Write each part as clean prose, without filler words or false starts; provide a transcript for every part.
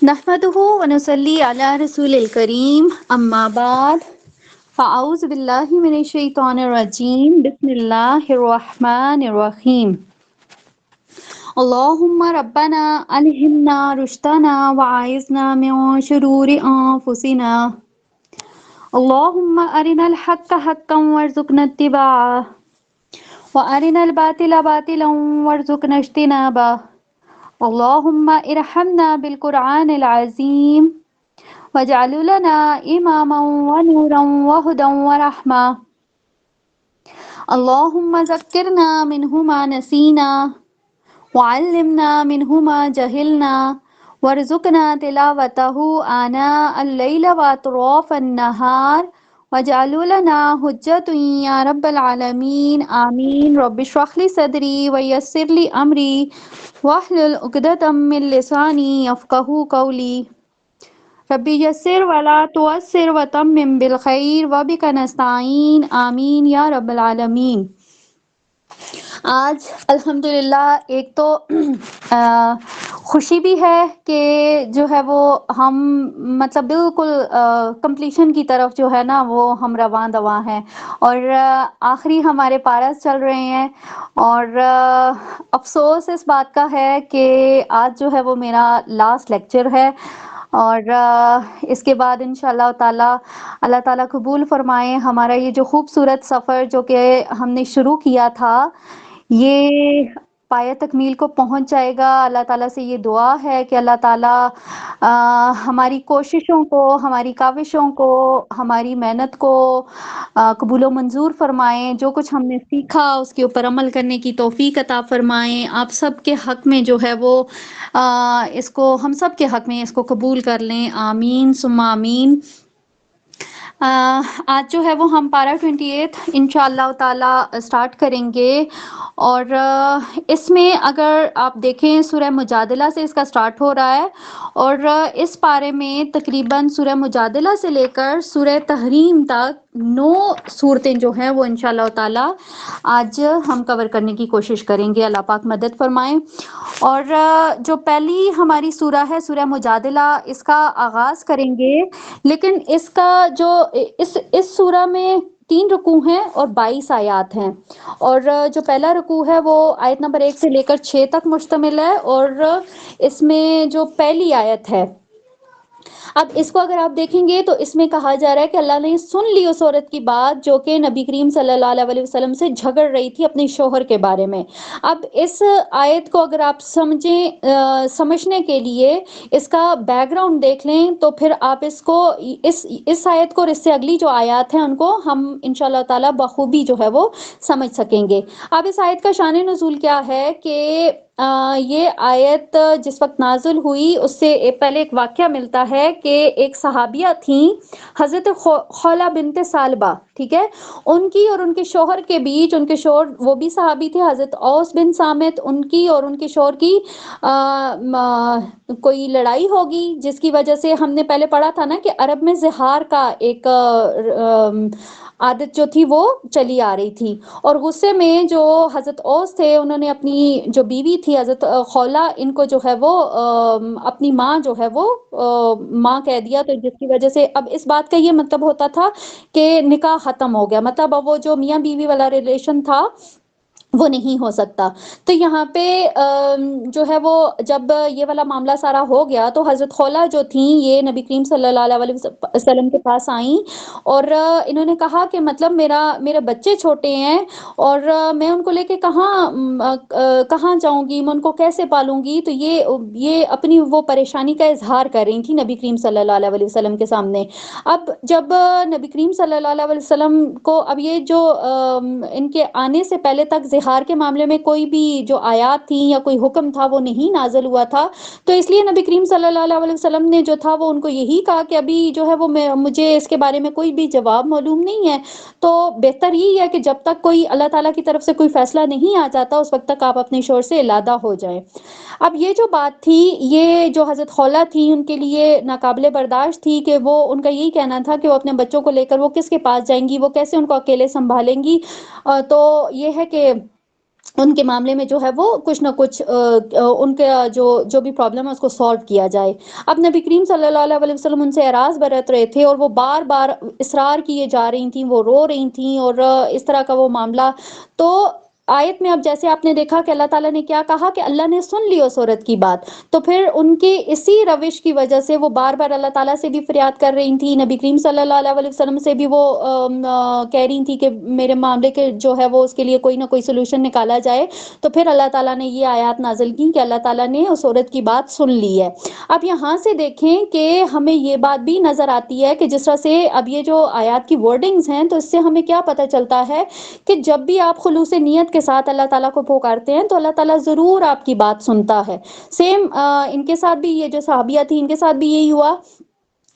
نحمده ونصلي على رسول الكريم اما بعد فاعوذ بالله من الشيطان الرجيم بسم الله الرحمن الرحيم اللهم ربنا ألهمنا رشدنا وأعذنا من شرور أنفسنا اللهم أرنا الحق حقا وارزقنا اتباعه وأرنا الباطل باطلا وارزقنا اجتنابه اللهم ارحمنا بالقرآن العظيم واجعل لنا إماما ونورا وهدى ورحمة اللهم ذكرنا منه ما نسينا وعلمنا منه ما جهلنا وارزقنا تلاوته آناء الليل وأطراف النهار واجعل لنا حجة يا رب العالمين آمين رب اشرح لي صدري ويسر لي أمري واحلل عقدة من لساني يفقهوا قولي ربی یسر ولا تعسر وتمم بالخیر وبک نستعین آمین یا رب العالمین۔ آج الحمدللہ ایک تو خوشی بھی ہے کہ جو ہے وہ ہم مطلب بالکل کمپلیشن کی طرف جو ہے نا وہ ہم رواں دواں ہیں اور آخری ہمارے پارس چل رہے ہیں اور افسوس اس بات کا ہے کہ آج جو ہے وہ میرا لاسٹ لیکچر ہے اور اس کے بعد انشاءاللہ تعالی اللہ تعالیٰ قبول فرمائے ہمارا یہ جو خوبصورت سفر جو کہ ہم نے شروع کیا تھا یہ پایہ تکمیل کو پہنچ جائے گا۔ اللہ تعالیٰ سے یہ دعا ہے کہ اللہ تعالیٰ ہماری کوششوں کو، ہماری کاوشوں کو، ہماری محنت کو قبول و منظور فرمائیں، جو کچھ ہم نے سیکھا اس کے اوپر عمل کرنے کی توفیق عطا فرمائیں۔ آپ سب کے حق میں جو ہے وہ اس کو ہم سب کے حق میں اس کو قبول کر لیں، آمین ثم آمین۔ آج جو ہے وہ ہم پارہ 28 انشاءاللہ تعالی سٹارٹ کریں گے اور اس میں اگر آپ دیکھیں سورہ مجادلہ سے اس کا سٹارٹ ہو رہا ہے اور اس پارے میں تقریباً سورہ مجادلہ سے لے کر سورہ تحریم تک 9 صورتیں جو ہیں وہ انشاءاللہ تعالی آج ہم کور کرنے کی کوشش کریں گے، اللہ پاک مدد فرمائیں۔ اور جو پہلی ہماری سورہ ہے سورہ مجادلہ، اس کا آغاز کریں گے، لیکن اس کا جو اس سورہ میں 3 رکوع ہیں اور 22 آیات ہیں اور جو پہلا رکوع ہے وہ آیت نمبر 1 سے لے کر 6 تک مشتمل ہے اور اس میں جو پہلی آیت ہے، اب اس کو اگر آپ دیکھیں گے تو اس میں کہا جا رہا ہے کہ اللہ نے سن لی اس عورت کی بات جو کہ نبی کریم صلی اللہ علیہ وسلم سے جھگڑ رہی تھی اپنے شوہر کے بارے میں۔ اب اس آیت کو اگر آپ سمجھنے کے لیے اس کا بیک گراؤنڈ دیکھ لیں تو پھر آپ اس کو اس آیت کو اور اس سے اگلی جو آیات ہیں ان کو ہم انشاءاللہ تعالی بخوبی جو ہے وہ سمجھ سکیں گے۔ اب اس آیت کا شان نزول کیا ہے کہ یہ آیت جس وقت نازل ہوئی اس سے پہلے ایک واقعہ ملتا ہے کہ ایک صحابیہ تھیں حضرت خولہ بنت ثعلبہ، ٹھیک ہے، ان کی اور ان کے شوہر کے بیچ، ان کے شوہر وہ بھی صحابی تھے حضرت اوس بن صامت، ان کی اور ان کے شوہر کی کوئی لڑائی ہوگی جس کی وجہ سے ہم نے پہلے پڑھا تھا نا کہ عرب میں زہار کا ایک عادت جو تھی وہ چلی آ رہی تھی اور غصے میں جو حضرت اوس تھے انہوں نے اپنی جو بیوی تھی حضرت خولہ، ان کو جو ہے وہ اپنی ماں جو ہے وہ ماں کہہ دیا، تو جس کی وجہ سے اب اس بات کا یہ مطلب ہوتا تھا کہ نکاح ختم ہو گیا، مطلب اب وہ جو میاں بیوی والا ریلیشن تھا وہ نہیں ہو سکتا۔ تو یہاں پہ جو ہے وہ جب یہ والا معاملہ سارا ہو گیا تو حضرت خولہ جو تھیں یہ نبی کریم صلی اللہ علیہ وسلم کے پاس آئیں اور انہوں نے کہا کہ مطلب میرے بچے چھوٹے ہیں اور میں ان کو لے کے کہاں جاؤں گی، میں ان کو کیسے پالوں گی، تو یہ اپنی وہ پریشانی کا اظہار کر رہی تھی نبی کریم صلی اللہ علیہ وسلم کے سامنے۔ اب جب نبی کریم صلی اللہ علیہ وسلم کو اب یہ جو ان کے آنے سے پہلے تک زہار کے معاملے میں کوئی بھی جو آیات تھیں یا کوئی حکم تھا وہ نہیں نازل ہوا تھا، تو اس لیے نبی کریم صلی اللہ علیہ وسلم نے جو تھا وہ ان کو یہی کہا کہ ابھی جو ہے وہ مجھے اس کے بارے میں کوئی بھی جواب معلوم نہیں ہے، تو بہتر یہی ہے کہ جب تک کوئی اللہ تعالیٰ کی طرف سے کوئی فیصلہ نہیں آ جاتا اس وقت تک آپ اپنے شوہر سے علادہ ہو جائیں۔ اب یہ جو بات تھی یہ جو حضرت خولہ تھی ان کے لیے ناقابل برداشت تھی کہ وہ ان کا یہی کہنا تھا کہ وہ اپنے بچوں کو لے کر وہ کس کے پاس جائیں گی، وہ کیسے ان کو اکیلے سنبھالیں گی، تو یہ ہے کہ ان کے معاملے میں جو ہے وہ کچھ نہ کچھ ان کے جو بھی پرابلم ہے اس کو سالو کیا جائے۔ اب نبی کریم صلی اللہ علیہ وسلم ان سے اعراض برت رہے تھے اور وہ بار بار اصرار کیے جا رہی تھیں، وہ رو رہی تھیں اور اس طرح کا وہ معاملہ۔ تو آیت میں اب جیسے آپ نے دیکھا کہ اللہ تعالیٰ نے کیا کہا کہ اللہ نے سن لی اس عورت کی بات، تو پھر ان کی اسی روش کی وجہ سے وہ بار بار اللہ تعالیٰ سے بھی فریاد کر رہی تھی، نبی کریم صلی اللہ علیہ وسلم سے بھی وہ کہہ رہی تھی کہ میرے معاملے کے جو ہے وہ اس کے لیے کوئی نہ کوئی سلوشن نکالا جائے۔ تو پھر اللہ تعالیٰ نے یہ آیات نازل کی کہ اللہ تعالیٰ نے اس عورت کی بات سن لی ہے۔ اب یہاں سے دیکھیں کہ ہمیں یہ بات بھی نظر آتی ہے کہ جس طرح سے اب یہ جو آیات کی ورڈنگز ہیں تو اس سے ہمیں کیا پتہ چلتا ہے کہ جب بھی آپ خلوص نیت کے ساتھ اللہ تعالیٰ کو پکارتے ہیں تو اللہ تعالیٰ ضرور آپ کی بات سنتا ہے۔ سیم ان کے ساتھ بھی، یہ جو صحابیہ تھی ان کے ساتھ بھی یہی ہوا۔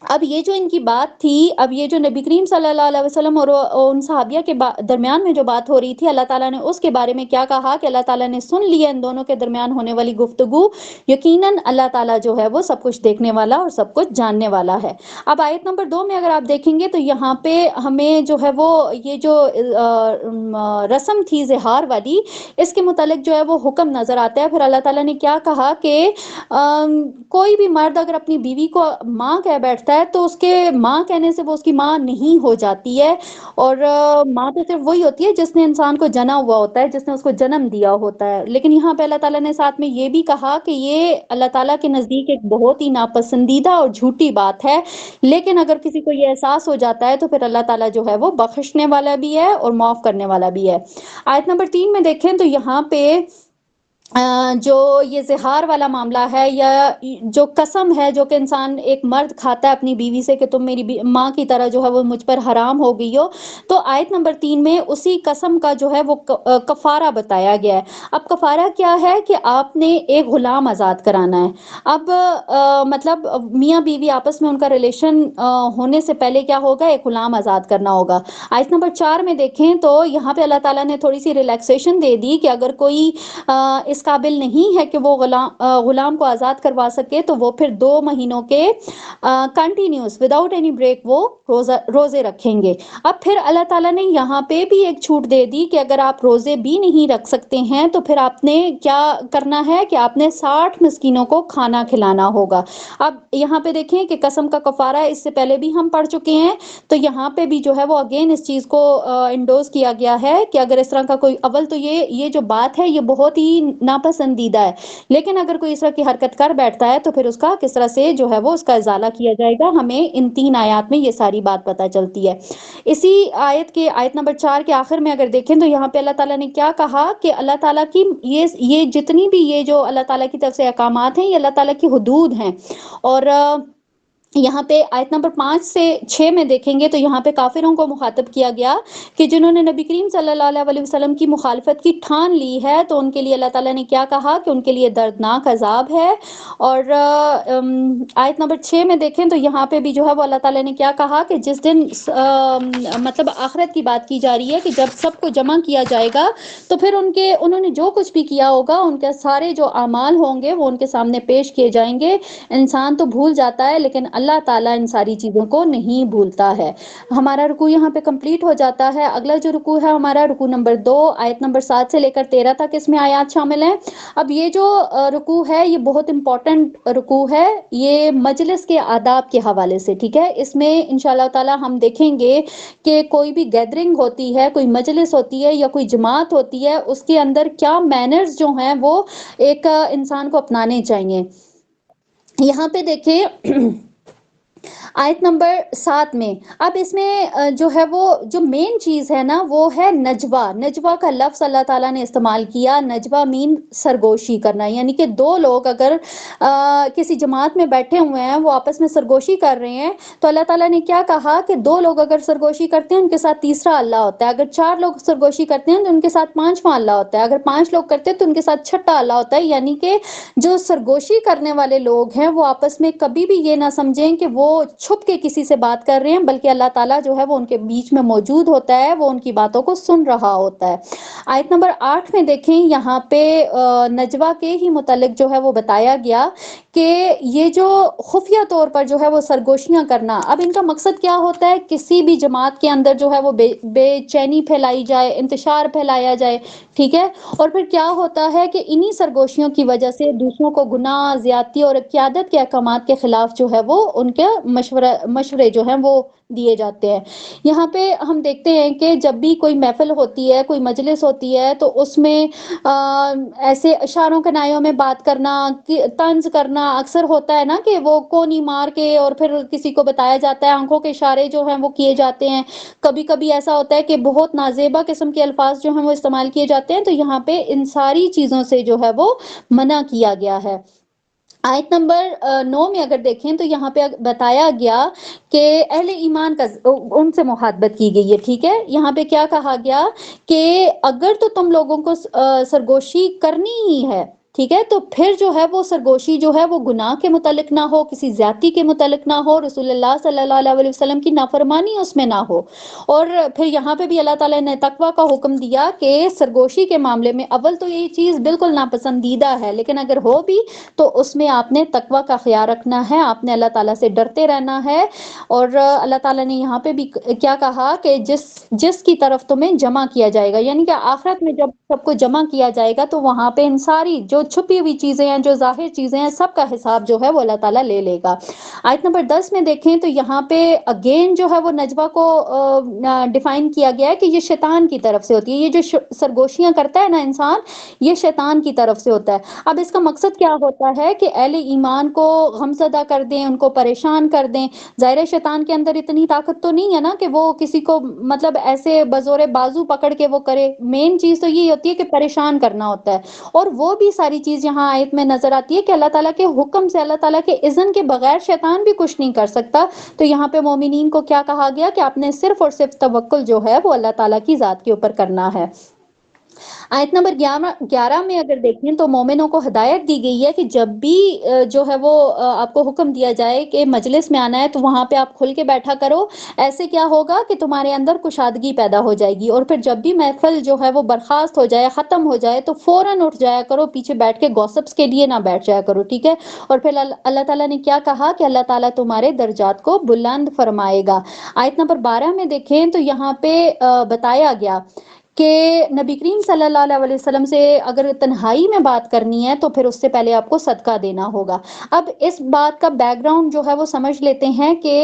اب یہ جو ان کی بات تھی، اب یہ جو نبی کریم صلی اللہ علیہ وسلم اور ان صحابیہ کے درمیان میں جو بات ہو رہی تھی، اللہ تعالیٰ نے اس کے بارے میں کیا کہا کہ اللہ تعالیٰ نے سن لیا ان دونوں کے درمیان ہونے والی گفتگو، یقیناً اللہ تعالیٰ جو ہے وہ سب کچھ دیکھنے والا اور سب کچھ جاننے والا ہے۔ اب آیت نمبر 2 میں اگر آپ دیکھیں گے تو یہاں پہ ہمیں جو ہے وہ یہ جو رسم تھی زہار والی، اس کے متعلق جو ہے وہ حکم نظر آتا ہے۔ پھر اللہ تعالیٰ نے کیا کہا کہ کوئی بھی مرد اگر اپنی بیوی کو ماں کہہ بیٹھتا ہے تو اس کے ماں کہنے سے وہ اس کی ماں نہیں ہو جاتی ہے، اور ماں تو صرف وہی ہوتی ہے جس نے انسان کو جنا ہوا ہوتا ہے، جس نے اس کو جنم دیا ہوتا ہے۔ لیکن یہاں پہ اللہ تعالیٰ نے ساتھ میں یہ بھی کہا کہ یہ اللہ تعالیٰ کے نزدیک ایک بہت ہی ناپسندیدہ اور جھوٹی بات ہے، لیکن اگر کسی کو یہ احساس ہو جاتا ہے تو پھر اللہ تعالیٰ جو ہے وہ بخشنے والا بھی ہے اور معاف کرنے والا بھی ہے۔ آیت نمبر 3 میں دیکھیں تو یہاں پہ جو یہ زہار والا معاملہ ہے یا جو قسم ہے جو کہ انسان ایک مرد کھاتا ہے اپنی بیوی سے کہ تم میری ماں کی طرح جو ہے وہ مجھ پر حرام ہو گئی ہو، تو آیت نمبر 3 میں اسی قسم کا جو ہے وہ کفارہ بتایا گیا ہے۔ اب کفارہ کیا ہے کہ آپ نے ایک غلام آزاد کرانا ہے۔ اب مطلب میاں بیوی آپس میں ان کا ریلیشن ہونے سے پہلے کیا ہوگا، ایک غلام آزاد کرنا ہوگا۔ آیت نمبر 4 میں دیکھیں تو یہاں پہ اللہ تعالیٰ نے تھوڑی سی ریلیکسیشن دے دی کہ اگر کوئی اس قابل نہیں ہے کہ وہ غلام کو آزاد کروا سکے تو وہ پھر 2 مہینوں کے کنٹینیوس وداؤٹ اینی بریک وہ روزے رکھیں گے۔ اب پھر اللہ تعالیٰ نے یہاں پہ بھی ایک چھوٹ دے دی کہ اگر آپ روزے بھی نہیں رکھ سکتے ہیں تو پھر آپ نے کیا کرنا ہے کہ آپ نے 60 مسکینوں کو کھانا کھلانا ہوگا۔ اب یہاں پہ دیکھیں کہ قسم کا کفارہ اس سے پہلے بھی ہم پڑھ چکے ہیں، تو یہاں پہ بھی جو ہے وہ اگین اس چیز کو انڈوز کیا گیا ہے کہ اگر اس طرح کا کوئی اول تو یہ جو بات ہے یہ بہت ہی ناپسندیدہ ہے، لیکن اگر کوئی اس طرح کی حرکت کر بیٹھتا ہے تو پھر اس کا کس طرح سے جو ہے وہ اس کا ازالہ کیا جائے گا، ہمیں ان 3 آیات میں یہ ساری بات پتہ چلتی ہے۔ اسی آیت نمبر 4 کے آخر میں اگر دیکھیں تو یہاں پہ اللہ تعالیٰ نے کیا کہا کہ اللہ تعالیٰ کی یہ جتنی بھی یہ جو اللہ تعالیٰ کی طرف سے احکامات ہیں یہ اللہ تعالیٰ کی حدود ہیں، اور یہاں پہ آیت نمبر 5 سے 6 میں دیکھیں گے تو یہاں پہ کافروں کو مخاطب کیا گیا کہ جنہوں نے نبی کریم صلی اللہ علیہ وسلم کی مخالفت کی ٹھان لی ہے تو ان کے لیے اللہ تعالیٰ نے کیا کہا کہ ان کے لیے دردناک عذاب ہے۔ اور آیت نمبر 6 میں دیکھیں تو یہاں پہ بھی جو ہے وہ اللہ تعالیٰ نے کیا کہا کہ جس دن مطلب آخرت کی بات کی جا رہی ہے کہ جب سب کو جمع کیا جائے گا تو پھر انہوں نے جو کچھ بھی کیا ہوگا ان کے سارے جو اعمال ہوں گے وہ ان کے سامنے پیش کیے جائیں گے۔ انسان تو بھول جاتا ہے لیکن اللہ تعالیٰ ان ساری چیزوں کو نہیں بھولتا ہے۔ ہمارا رکوع یہاں پہ کمپلیٹ ہو جاتا ہے۔ اگلا جو رکوع ہے ہمارا رکوع نمبر 2 آیت نمبر 7 سے لے کر 13 تک اس میں آیات شامل ہیں۔ اب یہ جو رکوع ہے یہ بہت امپورٹنٹ رکوع ہے، یہ مجلس کے آداب کے حوالے سے، ٹھیک ہے۔ اس میں انشاءاللہ تعالی ہم دیکھیں گے کہ کوئی بھی گیدرنگ ہوتی ہے، کوئی مجلس ہوتی ہے یا کوئی جماعت ہوتی ہے، اس کے اندر کیا مینرز جو ہیں وہ ایک انسان کو اپنانے چاہیے۔ یہاں پہ دیکھیں آیت نمبر 7 میں، اب اس میں جو ہے وہ جو مین چیز ہے نا وہ ہے نجوہ۔ نجوہ کا لفظ اللہ تعالیٰ نے استعمال کیا۔ نجوہ مین سرگوشی کرنا، یعنی کہ 2 لوگ اگر کسی جماعت میں بیٹھے ہوئے ہیں، وہ آپس میں سرگوشی کر رہے ہیں تو اللہ تعالیٰ نے کیا کہا کہ 2 لوگ اگر سرگوشی کرتے ہیں ان کے ساتھ تیسرا اللہ ہوتا ہے، اگر 4 لوگ سرگوشی کرتے ہیں تو ان کے ساتھ 5واں اللہ ہوتا ہے، اگر 5 لوگ کرتے ہیں تو ان کے ساتھ 6واں اللہ ہوتا ہے۔ یعنی کہ جو سرگوشی کرنے والے لوگ ہیں وہ آپس میں کبھی بھی یہ نہ سمجھیں کہ وہ چھپ کے کسی سے بات کر رہے ہیں، بلکہ اللہ تعالیٰ جو ہے وہ ان کے بیچ میں موجود ہوتا ہے، وہ ان کی باتوں کو سن رہا ہوتا ہے۔ آیت نمبر 8 میں دیکھیں یہاں پہ نجوہ کے ہی متعلق جو ہے وہ بتایا گیا کہ یہ جو خفیہ طور پر جو ہے وہ سرگوشیاں کرنا، اب ان کا مقصد کیا ہوتا ہے؟ کسی بھی جماعت کے اندر جو ہے وہ بے چینی پھیلائی جائے، انتشار پھیلایا جائے، ٹھیک ہے؟ اور پھر کیا ہوتا ہے کہ انہی سرگوشیوں کی وجہ سے دوسروں کو گناہ، زیادتی اور قیادت کے احکامات کے خلاف جو ہے وہ ان کے مشورے جو ہیں وہ دیے جاتے ہیں۔ یہاں پہ ہم دیکھتے ہیں کہ جب بھی کوئی محفل ہوتی ہے، کوئی مجلس ہوتی ہے، تو اس میں ایسے اشاروں کنایوں میں بات کرنا، طنز کرنا اکثر ہوتا ہے نا، کہ وہ کونی مار کے اور پھر کسی کو بتایا جاتا ہے، آنکھوں کے اشارے جو ہیں وہ کیے جاتے ہیں۔ کبھی کبھی ایسا ہوتا ہے کہ بہت نازیبا قسم کے الفاظ جو ہیں وہ استعمال کیے جاتے ہیں، تو یہاں پہ ان ساری چیزوں سے جو ہے وہ منع کیا گیا ہے۔ آیت نمبر 9 میں اگر دیکھیں تو یہاں پہ بتایا گیا کہ اہل ایمان کا ان سے محبت کی گئی ہے، ٹھیک ہے؟ یہاں پہ کیا کہا گیا کہ اگر تو تم لوگوں کو سرگوشی کرنی ہی ہے، ٹھیک ہے، تو پھر جو ہے وہ سرگوشی جو ہے وہ گناہ کے متعلق نہ ہو، کسی زیادتی کے متعلق نہ ہو، رسول اللہ صلی اللہ علیہ وسلم کی نافرمانی اس میں نہ ہو۔ اور پھر یہاں پہ بھی اللہ تعالیٰ نے تقویٰ کا حکم دیا کہ سرگوشی کے معاملے میں اول تو یہ چیز بالکل ناپسندیدہ ہے، لیکن اگر ہو بھی تو اس میں آپ نے تقویٰ کا خیال رکھنا ہے، آپ نے اللہ تعالیٰ سے ڈرتے رہنا ہے۔ اور اللہ تعالیٰ نے یہاں پہ بھی کیا کہا کہ جس کی طرف تمہیں جمع کیا جائے گا، یعنی کہ آخرت میں جب سب کو جمع کیا جائے گا تو وہاں پہ ان ساری جو چھپی ہوئی چیزیں ہیں، جو ظاہر چیزیں ہیں، سب کا حساب جو ہے وہ اللہ تعالیٰ لے لے گا۔ آیت نمبر 10 میں دیکھیں تو یہاں پہ اگین جو ہے وہ نجوہ کو ڈیفائن کیا گیا ہے کہ یہ شیطان کی طرف سے ہوتی ہے، یہ جو سرگوشیاں کرتا ہے نا انسان، یہ شیطان کی طرف سے ہوتا ہے۔ اب اس کا مقصد کیا ہوتا ہے کہ اہل ایمان کو غمزدہ کر دیں، ان کو پریشان کر دیں۔ ظاہر شیطان کے اندر اتنی طاقت تو نہیں ہے نا کہ وہ کسی کو مطلب ایسے بزور بازو پکڑ کے وہ کرے، مین چیز تو یہ ہوتی ہے کہ پریشان کرنا ہوتا ہے۔ اور وہ بھی ساری چیز یہاں آیت میں نظر آتی ہے کہ اللہ تعالیٰ کے حکم سے، اللہ تعالیٰ کے اذن کے بغیر شیطان بھی کچھ نہیں کر سکتا۔ تو یہاں پہ مومنین کو کیا کہا گیا کہ آپ نے صرف اور صرف توکل جو ہے وہ اللہ تعالیٰ کی ذات کے اوپر کرنا ہے۔ آیت نمبر 11 میں اگر دیکھیں تو مومنوں کو ہدایت دی گئی ہے کہ جب بھی جو ہے وہ آپ کو حکم دیا جائے کہ مجلس میں آنا ہے تو وہاں پہ آپ کھل کے بیٹھا کرو۔ ایسے کیا ہوگا کہ تمہارے اندر کشادگی پیدا ہو جائے گی، اور پھر جب بھی محفل جو ہے وہ برخاست ہو جائے، ختم ہو جائے، تو فوراً اٹھ جایا کرو، پیچھے بیٹھ کے گوسپس کے لیے نہ بیٹھ جایا کرو، ٹھیک ہے؟ اور پھر اللہ تعالیٰ نے کیا کہا کہ اللہ تعالیٰ تمہارے درجات کو بلند فرمائے گا۔ آیت نمبر 12 میں دیکھیں تو یہاں پہ بتایا گیا کہ نبی کریم صلی اللہ علیہ وسلم سے اگر تنہائی میں بات کرنی ہے تو پھر اس سے پہلے آپ کو صدقہ دینا ہوگا۔ اب اس بات کا بیک گراؤنڈ جو ہے وہ سمجھ لیتے ہیں کہ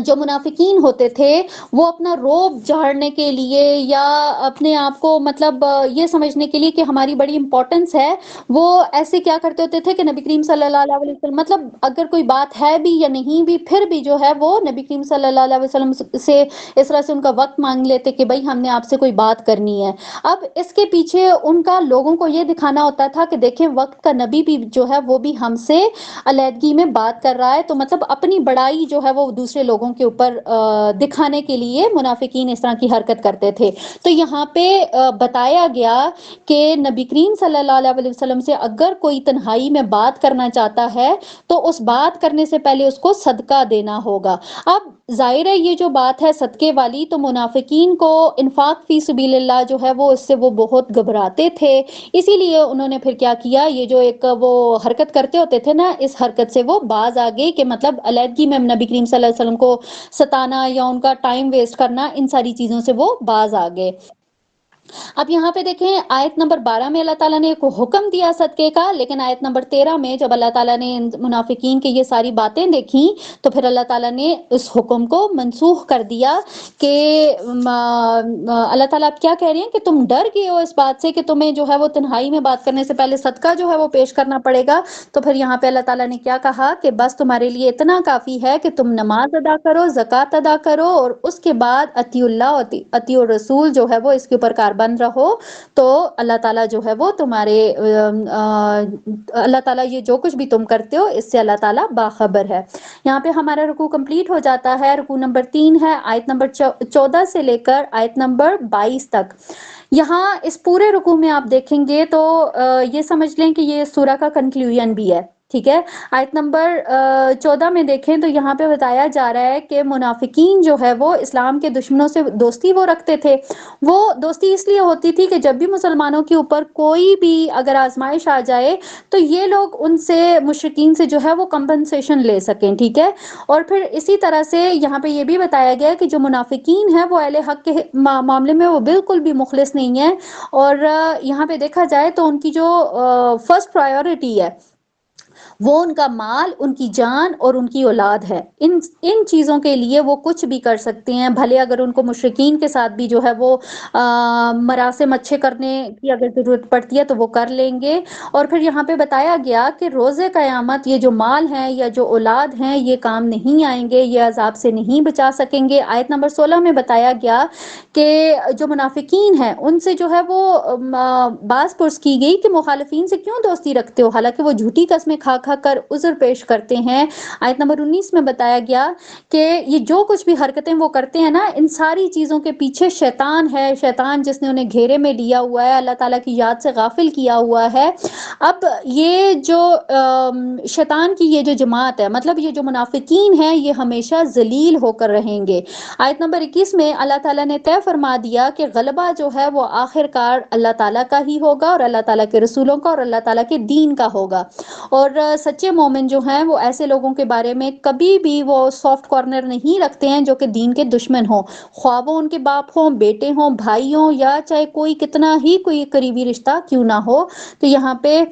جو منافقین ہوتے تھے وہ اپنا روب جھاڑنے کے لیے یا اپنے آپ کو مطلب یہ سمجھنے کے لیے کہ ہماری بڑی امپورٹنس ہے، وہ ایسے کیا کرتے ہوتے تھے کہ نبی کریم صلی اللہ علیہ وسلم مطلب اگر کوئی بات ہے بھی یا نہیں بھی، پھر بھی جو ہے وہ نبی کریم صلی اللہ علیہ وسلم سے اس طرح سے ان کا وقت مانگ لیتے کہ بھائی ہم نے آپ سے کوئی بات کرنی ہے۔ اب اس کے پیچھے ان کا لوگوں کو یہ دکھانا ہوتا تھا کہ دیکھیں وقت کا نبی بھی جو ہے وہ بھی ہم سے علیحدگی میں بات کر رہا ہے، تو مطلب اپنی بڑائی جو ہے وہ دوسرے لوگوں کے اوپر دکھانے کے لیے منافقین اس طرح کی حرکت کرتے تھے۔ تو یہاں پہ بتایا گیا کہ نبی کریم صلی اللہ علیہ وسلم سے اگر کوئی تنہائی میں بات کرنا چاہتا ہے تو اس بات کرنے سے پہلے اس کو صدقہ دینا ہوگا۔ اب ظاہر ہے یہ جو بات ہے صدقے والی، تو منافقین کو انفاق فی سبیل اللہ جو ہے وہ اس سے وہ بہت گھبراتے تھے، اسی لیے انہوں نے پھر کیا کیا، یہ جو ایک وہ حرکت کرتے ہوتے تھے نا، اس حرکت سے وہ باز آ گئے کہ مطلب علیحدگی میں نبی کریم صلی اللہ علیہ وسلم کو ستانا یا ان کا ٹائم ویسٹ کرنا، ان ساری چیزوں سے وہ باز آ گئے۔ اب یہاں پہ دیکھیں آیت نمبر 12 میں اللہ تعالیٰ نے ایک حکم دیا صدقے کا، لیکن آیت نمبر 13 میں جب اللہ تعالیٰ نے منافقین کی یہ ساری باتیں دیکھیں تو پھر اللہ تعالیٰ نے اس حکم کو منسوخ کر دیا کہ اللہ تعالیٰ آپ کیا کہہ رہے ہیں کہ تم ڈر گئے ہو اس بات سے کہ تمہیں جو ہے وہ تنہائی میں بات کرنے سے پہلے صدقہ جو ہے وہ پیش کرنا پڑے گا۔ تو پھر یہاں پہ اللہ تعالیٰ نے کیا کہا کہ بس تمہارے لیے اتنا کافی ہے کہ تم نماز ادا کرو، زکوٰۃ ادا کرو، اور اس کے بعد اطیع اللہ اطیع الرسول جو ہے وہ اس کے اوپر کاربند رہو، تو اللہ تعالیٰ جو ہے وہ تمہارے اللہ تعالیٰ یہ جو کچھ بھی تم کرتے ہو اس سے اللہ تعالیٰ باخبر ہے۔ یہاں پہ ہمارا رکوع کمپلیٹ ہو جاتا ہے۔ رکوع نمبر 3 ہے آیت نمبر 14 سے لے کر آیت نمبر 22 تک۔ یہاں اس پورے رکوع میں آپ دیکھیں گے تو یہ سمجھ لیں کہ یہ سورہ کا کنکلوژن بھی ہے، ٹھیک ہے. آیت نمبر 14 میں دیکھیں تو یہاں پہ بتایا جا رہا ہے کہ منافقین جو ہے وہ اسلام کے دشمنوں سے دوستی وہ رکھتے تھے. وہ دوستی اس لیے ہوتی تھی کہ جب بھی مسلمانوں کے اوپر کوئی بھی اگر آزمائش آ جائے تو یہ لوگ ان سے مشرکین سے جو ہے وہ کمپنسیشن لے سکیں. ٹھیک ہے. اور پھر اسی طرح سے یہاں پہ یہ بھی بتایا گیا کہ جو منافقین ہیں وہ اہل حق کے معاملے میں وہ بالکل بھی مخلص نہیں ہے. اور یہاں پہ دیکھا جائے تو ان کی جو فرسٹ پرائیورٹی ہے وہ ان کا مال، ان کی جان اور ان کی اولاد ہے. ان چیزوں کے لیے وہ کچھ بھی کر سکتے ہیں، بھلے اگر ان کو مشرکین کے ساتھ بھی جو ہے وہ مراسم اچھے کرنے کی اگر ضرورت پڑتی ہے تو وہ کر لیں گے. اور پھر یہاں پہ بتایا گیا کہ روز قیامت یہ جو مال ہیں یا جو اولاد ہیں یہ کام نہیں آئیں گے، یہ عذاب سے نہیں بچا سکیں گے. آیت نمبر 16 میں بتایا گیا کہ جو منافقین ہیں ان سے جو ہے وہ باز پرس کی گئی کہ مخالفین سے کیوں دوستی رکھتے ہو، حالانکہ وہ جھوٹی قسمیں کھا کھا کر عذر پیش کرتے ہیں. آیت نمبر 19 میں بتایا گیا کہ یہ جو کچھ بھی حرکتیں وہ کرتے ہیں نا ان ساری چیزوں کے پیچھے شیطان ہے، شیطان جس نے انہیں گھیرے میں لیا ہوا ہے، اللہ تعالیٰ کی یاد سے غافل کیا ہوا ہے. اب یہ جو شیطان کی یہ جو جماعت ہے، مطلب یہ جو منافقین ہیں یہ ہمیشہ ذلیل ہو کر رہیں گے. آیت نمبر 21 میں اللہ تعالیٰ نے طے فرما دیا کہ غلبہ جو ہے وہ آخر کار اللہ تعالیٰ کا ہی ہوگا اور اللہ تعالیٰ کے رسولوں کا اور اللہ تعالیٰ کے دین کا ہوگا. اور سچے مومن جو ہیں وہ ایسے لوگوں کے بارے میں کبھی بھی وہ سافٹ کارنر نہیں رکھتے ہیں جو کہ دین کے دشمن ہوں، خواہ وہ ان کے باپ ہوں، بیٹے ہوں، بھائی ہوں، یا چاہے کوئی کتنا ہی کوئی قریبی رشتہ کیوں نہ ہو. تو یہاں پہ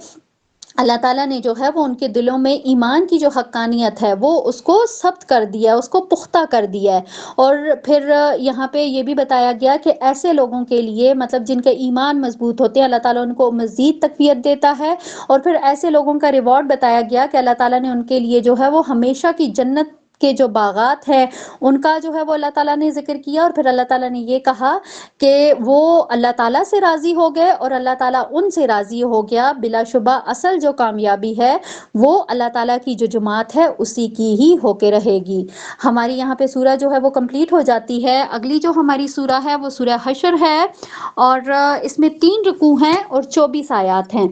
اللہ تعالیٰ نے جو ہے وہ ان کے دلوں میں ایمان کی جو حقانیت ہے وہ اس کو ثبت کر دیا، اس کو پختہ کر دیا ہے. اور پھر یہاں پہ یہ بھی بتایا گیا کہ ایسے لوگوں کے لیے مطلب جن کے ایمان مضبوط ہوتے ہیں اللہ تعالیٰ ان کو مزید تقویت دیتا ہے. اور پھر ایسے لوگوں کا ریوارڈ بتایا گیا کہ اللہ تعالیٰ نے ان کے لیے جو ہے وہ ہمیشہ کی جنت کے جو باغات ہیں ان کا جو ہے وہ اللہ تعالیٰ نے ذکر کیا. اور پھر اللہ تعالیٰ نے یہ کہا کہ وہ اللہ تعالیٰ سے راضی ہو گئے اور اللہ تعالیٰ ان سے راضی ہو گیا. بلا شبہ اصل جو کامیابی ہے وہ اللہ تعالیٰ کی جو جماعت ہے اسی کی ہی ہو کے رہے گی. ہماری یہاں پہ سورہ جو ہے وہ کمپلیٹ ہو جاتی ہے. اگلی جو ہماری سورہ ہے وہ سورہ حشر ہے اور اس میں 3 رکوع ہیں اور 24 آیات ہیں.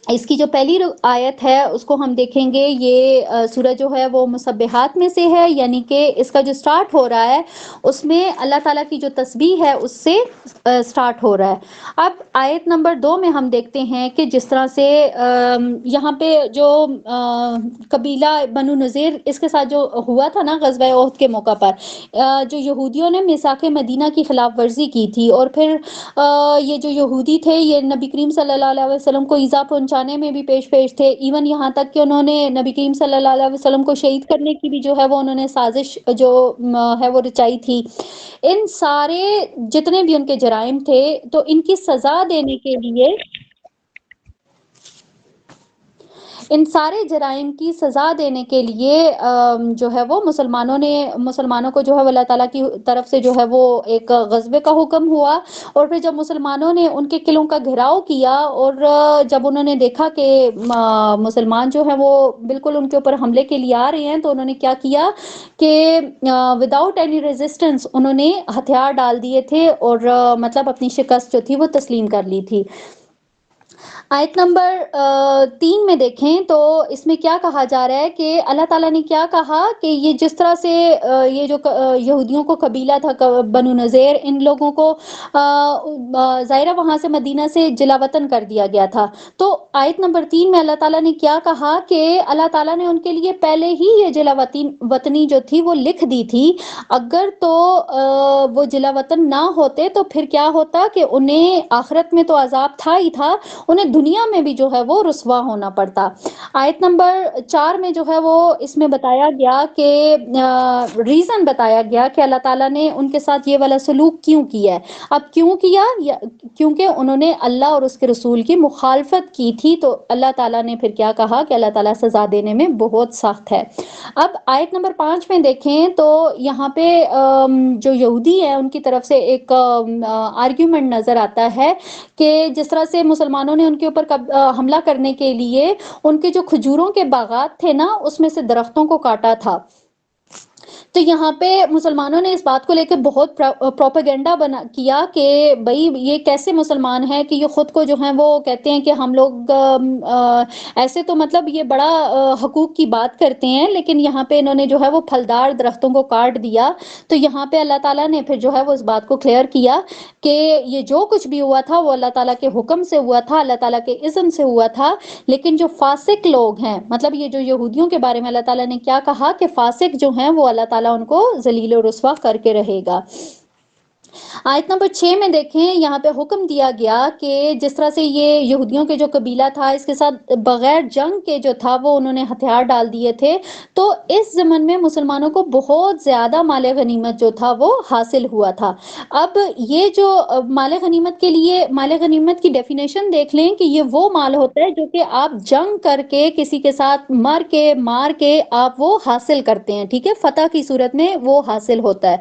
اس کی جو پہلی آیت ہے اس کو ہم دیکھیں گے. یہ سورہ جو ہے وہ مسبحات میں سے ہے، یعنی کہ اس کا جو سٹارٹ ہو رہا ہے اس میں اللہ تعالیٰ کی جو تسبیح ہے اس سے سٹارٹ ہو رہا ہے. اب آیت نمبر 2 میں ہم دیکھتے ہیں کہ جس طرح سے یہاں پہ جو قبیلہ بنو نذیر اس کے ساتھ جو ہوا تھا نا غزوہ احد کے موقع پر، جو یہودیوں نے میثاق مدینہ کی خلاف ورزی کی تھی اور پھر یہ جو یہودی تھے یہ نبی کریم صلی اللہ علیہ وسلم کو ایذا پہنچانے میں بھی پیش تھے. ایون یہاں تک کہ انہوں نے نبی کریم صلی اللہ علیہ وسلم کو شہید کرنے کی بھی جو ہے وہ انہوں نے سازش جو ہے وہ رچائی تھی. ان سارے جتنے بھی ان کے جرائم تھے تو ان کی سزا دینے کے لیے، ان سارے جرائم کی سزا دینے کے لیے جو ہے وہ مسلمانوں کو جو ہے اللہ تعالیٰ کی طرف سے جو ہے وہ ایک غزوے کا حکم ہوا. اور پھر جب مسلمانوں نے ان کے قلعوں کا گھیراؤ کیا اور جب انہوں نے دیکھا کہ مسلمان جو ہیں وہ بالکل ان کے اوپر حملے کے لیے آ رہے ہیں تو انہوں نے کیا کیا کہ وداؤٹ اینی ریزسٹنس انہوں نے ہتھیار ڈال دیے تھے اور مطلب اپنی شکست جو تھی وہ تسلیم کر لی تھی. آیت نمبر 3 میں دیکھیں تو اس میں کیا کہا جا رہا ہے کہ اللہ تعالیٰ نے کیا کہا کہ یہ جس طرح سے یہ جو یہودیوں کو قبیلہ تھا بنو نذیر ان لوگوں کو ظاہرہ وہاں سے مدینہ سے جلا وطن کر دیا گیا تھا. تو آیت نمبر 3 میں اللہ تعالیٰ نے کیا کہا کہ اللہ تعالیٰ نے ان کے لیے پہلے ہی یہ جلا وطنی جو تھی وہ لکھ دی تھی. اگر تو وہ جلا وطن نہ ہوتے تو پھر کیا ہوتا کہ انہیں آخرت میں تو عذاب تھا ہی تھا، انہیں دنیا میں بھی جو ہے وہ رسوا ہونا پڑتا. آیت نمبر 4 میں جو ہے وہ اس میں بتایا گیا کہ ریزن بتایا گیا کہ اللہ تعالیٰ نے ان کے ساتھ یہ والا سلوک کیوں کیا ہے. اب کیوں کیا؟ کیونکہ انہوں نے اللہ اور اس کے رسول کی مخالفت کی تھی. تو اللہ تعالیٰ نے پھر کیا کہا کہ اللہ تعالیٰ سزا دینے میں بہت سخت ہے. اب آیت نمبر 5 میں دیکھیں تو یہاں پہ جو یہودی ہے ان کی طرف سے ایک آرگیومنٹ نظر آتا ہے کہ جس طرح سے مسلمانوں نے ان کے اوپر حملہ کرنے کے لیے ان کے جو کھجوروں کے باغات تھے نا اس میں سے درختوں کو کاٹا تھا. تو یہاں پہ مسلمانوں نے اس بات کو لے کے بہت پروپیگنڈا کیا کہ بھائی یہ کیسے مسلمان ہیں کہ یہ خود کو جو ہیں وہ کہتے ہیں کہ ہم لوگ ایسے تو مطلب یہ بڑا حقوق کی بات کرتے ہیں، لیکن یہاں پہ انہوں نے جو ہے وہ پھلدار درختوں کو کاٹ دیا۔ تو یہاں پہ اللہ تعالیٰ نے پھر جو ہے وہ اس بات کو کلیئر کیا کہ یہ جو کچھ بھی ہوا تھا وہ اللہ تعالیٰ کے حکم سے ہوا تھا، اللہ تعالیٰ کے اذن سے ہوا تھا، لیکن جو فاسق لوگ ہیں، مطلب یہ جو یہودیوں کے بارے میں اللہ تعالیٰ نے کیا کہا کہ فاسق جو ہیں وہ اللہ تعالیٰ ان کو ذلیل و رسوا کر کے رہے گا۔ آیت نمبر 6 میں دیکھیں، یہاں پہ حکم دیا گیا کہ جس طرح سے یہ یہودیوں کے جو قبیلہ تھا اس کے ساتھ بغیر جنگ کے جو تھا وہ انہوں نے ہتھیار ڈال دیے تھے، تو اس زمن میں مسلمانوں کو بہت زیادہ مال غنیمت جو تھا وہ حاصل ہوا تھا۔ اب یہ جو مال غنیمت کے لیے مال غنیمت کی ڈیفینیشن دیکھ لیں کہ یہ وہ مال ہوتا ہے جو کہ آپ جنگ کر کے کسی کے ساتھ مار کے آپ وہ حاصل کرتے ہیں، ٹھیک ہے، فتح کی صورت میں وہ حاصل ہوتا ہے۔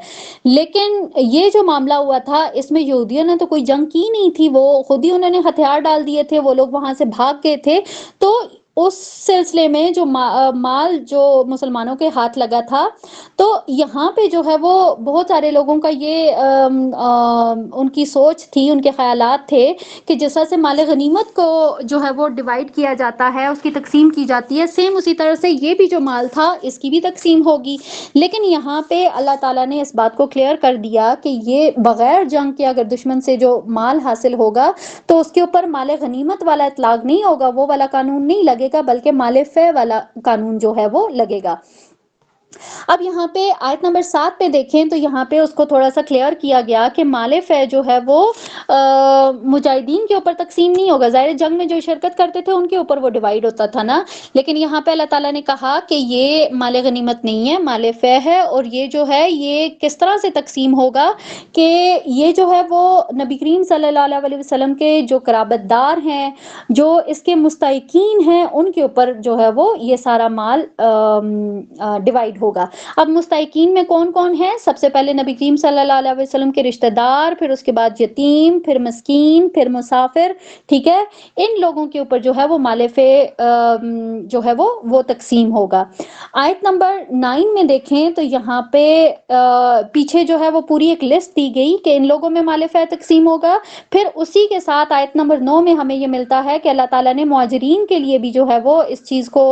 لیکن یہ جو معاملہ ہوا تھا اس میں یہودیوں نے تو کوئی جنگ کی نہیں تھی، وہ خود ہی انہوں نے ہتھیار ڈال دیے تھے، وہ لوگ وہاں سے بھاگ گئے تھے۔ تو اس سلسلے میں جو مال جو مسلمانوں کے ہاتھ لگا تھا، تو یہاں پہ جو ہے وہ بہت سارے لوگوں کا یہ ان کی سوچ تھی، ان کے خیالات تھے کہ جس طرح سے مال غنیمت کو جو ہے وہ ڈیوائیڈ کیا جاتا ہے، اس کی تقسیم کی جاتی ہے، سیم اسی طرح سے یہ بھی جو مال تھا اس کی بھی تقسیم ہوگی۔ لیکن یہاں پہ اللہ تعالیٰ نے اس بات کو کلیئر کر دیا کہ یہ بغیر جنگ کے اگر دشمن سے جو مال حاصل ہوگا تو اس کے اوپر مال غنیمت والا اطلاق نہیں ہوگا، وہ والا قانون نہیں لگے گا، بلکہ مال فے والا قانون جو ہے وہ لگے گا۔ اب یہاں پہ آیت نمبر 7 پہ دیکھیں تو یہاں پہ اس کو تھوڑا سا کلیئر کیا گیا کہ مال فے جو ہے وہ مجاہدین کے اوپر تقسیم نہیں ہوگا، ظاہر جنگ میں جو شرکت کرتے تھے ان کے اوپر وہ ڈیوائیڈ ہوتا تھا نا، لیکن یہاں پہ اللہ تعالیٰ نے کہا کہ یہ مال غنیمت نہیں ہے، مال فے ہے، اور یہ جو ہے یہ کس طرح سے تقسیم ہوگا کہ یہ جو ہے وہ نبی کریم صلی اللہ علیہ وسلم کے جو قرابت دار ہیں، جو اس کے مستحقین ہیں، ان کے اوپر جو ہے وہ یہ سارا مال ڈیوائیڈ ہوگا۔ اب مستحقین میں کون کون ہیں؟ سب سے پہلے نبی کریم صلی اللہ علیہ وسلم کے رشتہ دار، پھر اس کے بعد یتیم، پھر مسکین، پھر مسافر، ٹھیک ہے، ان لوگوں کے اوپر جو ہے وہ مال فے جو ہے وہ تقسیم ہوگا۔ آیت نمبر 9 میں دیکھیں تو یہاں پہ پیچھے جو ہے وہ پوری ایک لسٹ دی گئی کہ ان لوگوں میں مال فے تقسیم ہوگا، پھر اسی کے ساتھ آیت نمبر 9 میں ہمیں یہ ملتا ہے کہ اللہ تعالیٰ نے مہاجرین کے لیے بھی جو ہے وہ اس چیز کو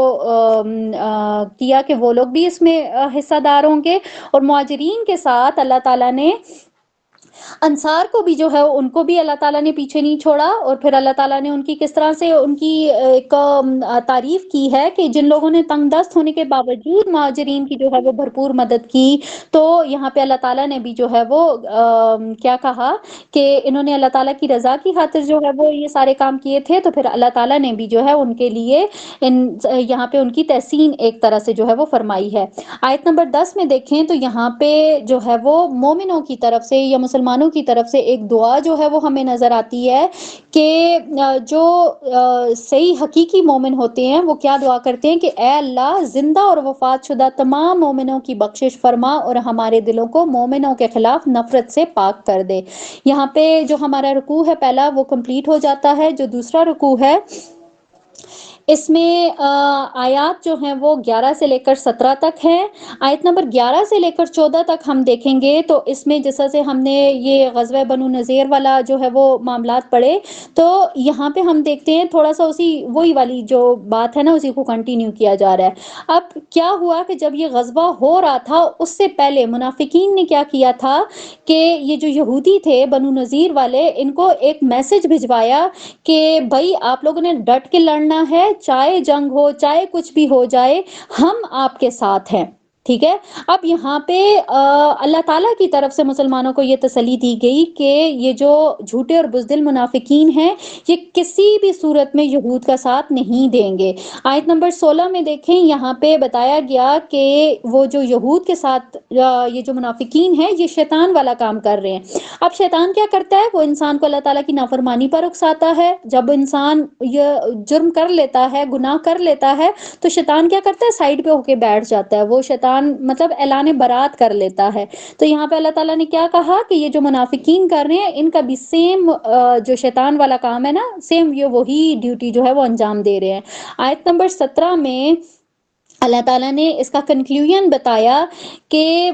کیا کہ وہ لوگ بھی اس میں حصہ دار ہوں گے، اور مہاجرین کے ساتھ اللہ تعالیٰ نے انصار کو بھی جو ہے ان کو بھی اللہ تعالیٰ نے پیچھے نہیں چھوڑا، اور پھر اللہ تعالیٰ نے ان کی کس طرح سے ان کی ایک تعریف کی ہے کہ جن لوگوں نے تنگ دست ہونے کے باوجود مہاجرین کی جو ہے وہ بھرپور مدد کی، تو یہاں پہ اللہ تعالیٰ نے بھی جو ہے وہ کیا کہا کہ انہوں نے اللہ تعالیٰ کی رضا کی خاطر جو ہے وہ یہ سارے کام کیے تھے، تو پھر اللہ تعالیٰ نے بھی جو ہے ان کے لیے یہاں پہ ان کی تحسین ایک طرح سے جو ہے وہ فرمائی ہے۔ آیت نمبر 10 میں دیکھیں تو یہاں پہ جو ہے وہ مومنوں کی طرف سے یا مسلمانوں کی طرف سے ایک دعا جو ہے وہ ہمیں نظر آتی ہے کہ جو صحیح حقیقی مومن ہوتے ہیں وہ کیا دعا کرتے ہیں کہ اے اللہ زندہ اور وفات شدہ تمام مومنوں کی بخشش فرما اور ہمارے دلوں کو مومنوں کے خلاف نفرت سے پاک کر دے۔ یہاں پہ جو ہمارا رکوع ہے پہلا وہ کمپلیٹ ہو جاتا ہے، جو دوسرا رکوع ہے اس میں آیات جو ہیں وہ 11 سے لے کر 17 تک ہے۔ آیت نمبر 11 سے لے کر 14 تک ہم دیکھیں گے تو اس میں جیسا سے ہم نے یہ غزوہ بنو نذیر والا جو ہے وہ معاملات پڑھے، تو یہاں پہ ہم دیکھتے ہیں تھوڑا سا وہی والی جو بات ہے نا اسی کو کنٹینیو کیا جا رہا ہے۔ اب کیا ہوا کہ جب یہ غزوہ ہو رہا تھا اس سے پہلے منافقین نے کیا کیا تھا کہ یہ جو یہودی تھے بنو نذیر والے، ان کو ایک میسج بھجوایا کہ بھائی آپ لوگوں نے ڈٹ کے لڑنا ہے، چاہے جنگ ہو چاہے کچھ بھی ہو جائے، ہم آپ کے ساتھ ہیں، ٹھیک ہے۔ اب یہاں پہ اللہ تعالیٰ کی طرف سے مسلمانوں کو یہ تسلی دی گئی کہ یہ جو جھوٹے اور بزدل منافقین ہیں یہ کسی بھی صورت میں یہود کا ساتھ نہیں دیں گے۔ آیت نمبر 16 میں دیکھیں یہاں پہ بتایا گیا کہ وہ جو یہود کے ساتھ یہ جو منافقین ہیں یہ شیطان والا کام کر رہے ہیں۔ اب شیطان کیا کرتا ہے؟ وہ انسان کو اللہ تعالیٰ کی نافرمانی پر اکساتا ہے۔ جب انسان یہ جرم کر لیتا ہے، گناہ کر لیتا ہے، تو شیطان کیا کرتا ہے؟ سائڈ پہ ہو کے بیٹھ جاتا ہے، وہ شیطان مطلب اعلان برات کر لیتا ہے۔ تو یہاں پہ اللہ تعالیٰ نے کیا کہا کہ یہ جو منافقین کر رہے ہیں ان کا بھی سیم جو شیطان والا کام ہے نا، سیم یہ وہی ڈیوٹی جو ہے وہ انجام دے رہے ہیں۔ آیت نمبر 17 میں اللہ تعالیٰ نے اس کا کنکلوژن بتایا کہ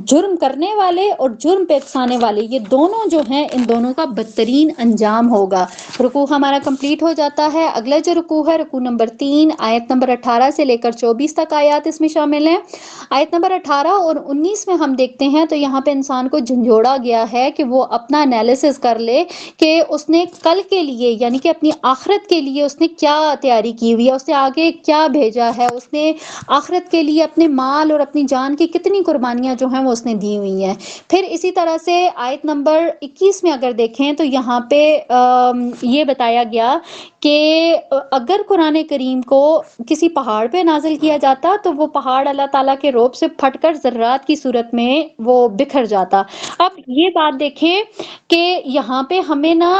جرم کرنے والے اور جرم پہ اکسانے والے یہ دونوں جو ہیں ان دونوں کا بدترین انجام ہوگا۔ رکوع ہمارا کمپلیٹ ہو جاتا ہے۔ اگلا جو رکوع ہے رکوع نمبر 3 آیت نمبر 18 سے لے کر 24 تک آیات اس میں شامل ہیں۔ آیت نمبر 18 اور 19 میں ہم دیکھتے ہیں تو یہاں پہ انسان کو جھنجھوڑا گیا ہے کہ وہ اپنا انالیسس کر لے کہ اس نے کل کے لیے یعنی کہ اپنی آخرت کے لیے اس نے کیا تیاری کی ہوئی ہے، اس نے آگے کیا بھیجا ہے، اس نے آخرت کے لیے اپنے مال اور اپنی جان کی کتنی قربانیاں جو ہیں وہ اس نے دی ہوئی ہیں۔ پھر اسی طرح سے آیت نمبر 21 میں اگر دیکھیں تو یہاں پہ یہ بتایا گیا کہ اگر قرآن کریم کو کسی پہاڑ پہ نازل کیا جاتا تو وہ پہاڑ اللہ تعالیٰ کے روب سے پھٹ کر ذرات کی صورت میں وہ بکھر جاتا۔ اب یہ بات دیکھیں کہ یہاں پہ ہمیں نا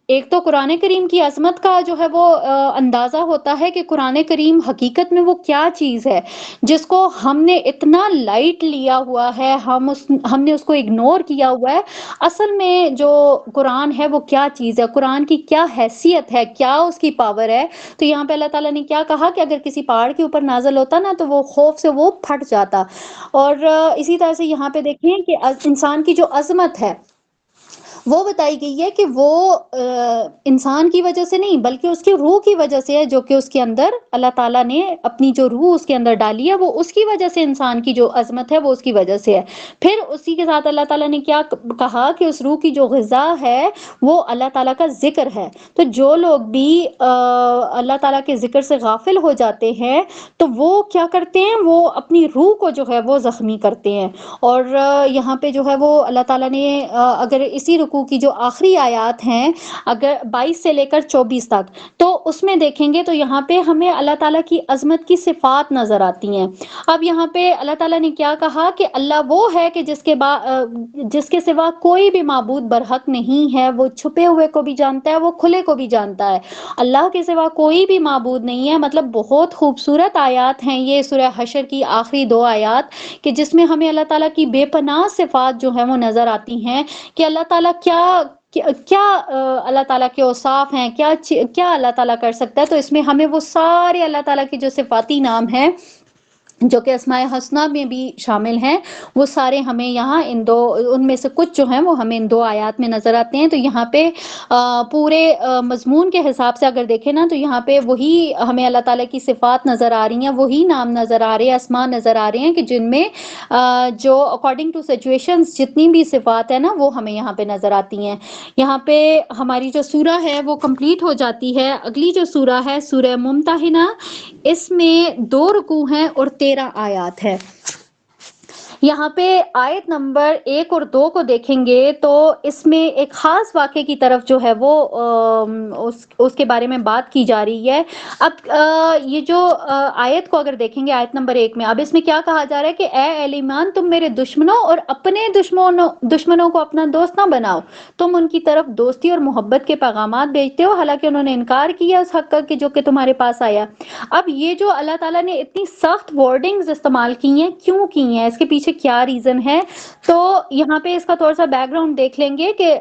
ایک تو قرآن کریم کی عظمت کا جو ہے وہ اندازہ ہوتا ہے کہ قرآن کریم حقیقت میں وہ کیا چیز ہے جس کو ہم نے اتنا لائٹ لیا ہوا ہے، ہم نے اس کو اگنور کیا ہوا ہے۔ اصل میں جو قرآن ہے وہ کیا چیز ہے، قرآن کی کیا حیثیت ہے، کیا اس کی پاور ہے۔ تو یہاں پہ اللہ تعالیٰ نے کیا کہا کہ اگر کسی پہاڑ کے اوپر نازل ہوتا نا تو وہ خوف سے وہ پھٹ جاتا۔ اور اسی طرح سے یہاں پہ دیکھیں کہ انسان کی جو عظمت ہے وہ بتائی گئی ہے کہ وہ انسان کی وجہ سے نہیں بلکہ اس کی روح کی وجہ سے ہے، جو کہ اس کے اندر اللہ تعالیٰ نے اپنی جو روح اس کے اندر ڈالی ہے وہ اس کی وجہ سے، انسان کی جو عظمت ہے وہ اس کی وجہ سے ہے۔ پھر اسی کے ساتھ اللہ تعالیٰ نے کیا کہا کہ اس روح کی جو غذا ہے وہ اللہ تعالیٰ کا ذکر ہے۔ تو جو لوگ بھی اللہ تعالیٰ کے ذکر سے غافل ہو جاتے ہیں تو وہ کیا کرتے ہیں، وہ اپنی روح کو جو ہے وہ زخمی کرتے ہیں۔ اور یہاں پہ جو ہے وہ اللہ تعالیٰ نے اگر اسی رکوع کی جو آخری آیات ہیں اگر 22 سے لے کر 24 تک تو اس میں دیکھیں گے تو یہاں پہ ہمیں اللہ تعالیٰ کی عظمت کی صفات نظر آتی ہیں۔ اب یہاں پہ اللہ تعالیٰ نے کیا کہا کہ اللہ وہ ہے کہ جس کے سوا کوئی بھی معبود برحق نہیں ہے، وہ چھپے ہوئے کو بھی جانتا ہے، وہ کھلے کو بھی جانتا ہے۔ اللہ کے سوا کوئی بھی معبود نہیں ہے، مطلب بہت خوبصورت آیات ہیں یہ سورہ حشر کی آخری 2 آیات کہ جس میں ہمیں اللہ تعالیٰ کی بے پناہ صفات جو ہیں وہ نظر آتی ہیں کہ اللہ تعالیٰ کیا اللہ تعالیٰ کے اوصاف ہیں، کیا اللہ تعالیٰ کر سکتا ہے۔ تو اس میں ہمیں وہ سارے اللہ تعالیٰ کے جو صفاتی نام ہیں جو کہ اسماء حسنہ میں بھی شامل ہیں وہ سارے ہمیں یہاں ان میں سے کچھ جو ہیں وہ ہمیں ان 2 آیات میں نظر آتے ہیں۔ تو یہاں پہ پورے مضمون کے حساب سے اگر دیکھیں نا تو یہاں پہ وہی ہمیں اللہ تعالیٰ کی صفات نظر آ رہی ہیں، وہی نام نظر آ رہے ہیں، اسماء نظر آ رہے ہیں کہ جن میں جو اکارڈنگ ٹو سچویشنز جتنی بھی صفات ہے نا وہ ہمیں یہاں پہ نظر آتی ہیں۔ یہاں پہ ہماری جو سورہ ہے وہ کمپلیٹ ہو جاتی ہے۔ اگلی جو سورہ ہے سورہ ممتحنہ، اس میں 2 رکوع ہیں اور 13 آیات ہے۔ یہاں پہ آیت نمبر 1 اور 2 کو دیکھیں گے تو اس میں ایک خاص واقعے کی طرف جو ہے وہ اس کے بارے میں بات کی جا رہی ہے۔ اب یہ جو آیت کو اگر دیکھیں گے آیت نمبر 1 میں، اب اس میں کیا کہا جا رہا ہے کہ اے اہل ایمان تم میرے دشمنوں اور اپنے دشمنوں کو اپنا دوست نہ بناؤ، تم ان کی طرف دوستی اور محبت کے پیغامات بھیجتے ہو حالانکہ انہوں نے انکار کیا اس حق کا کہ جو کہ تمہارے پاس آیا۔ اب یہ جو اللہ تعالیٰ نے اتنی سخت ورڈنگز استعمال کی ہیں، کیوں کی ہیں، اس کے پیچھے کیا ریزن ہے؟ تو یہاں پہ اس کا تھوڑا سا بیک گراؤنڈ دیکھ لیں گے کہ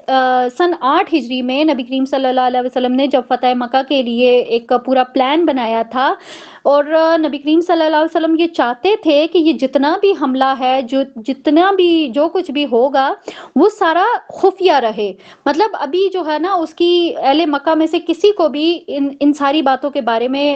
سن 8 ہجری میں نبی کریم صلی اللہ علیہ وسلم نے جب فتح مکہ کے لیے ایک پورا پلان بنایا تھا اور نبی کریم صلی اللہ علیہ وسلم یہ چاہتے تھے کہ یہ جتنا بھی حملہ ہے، جو کچھ بھی ہوگا وہ سارا خفیہ رہے۔ مطلب ابھی جو ہے نا اس کی اہل مکہ میں سے کسی کو بھی ان ساری باتوں کے بارے میں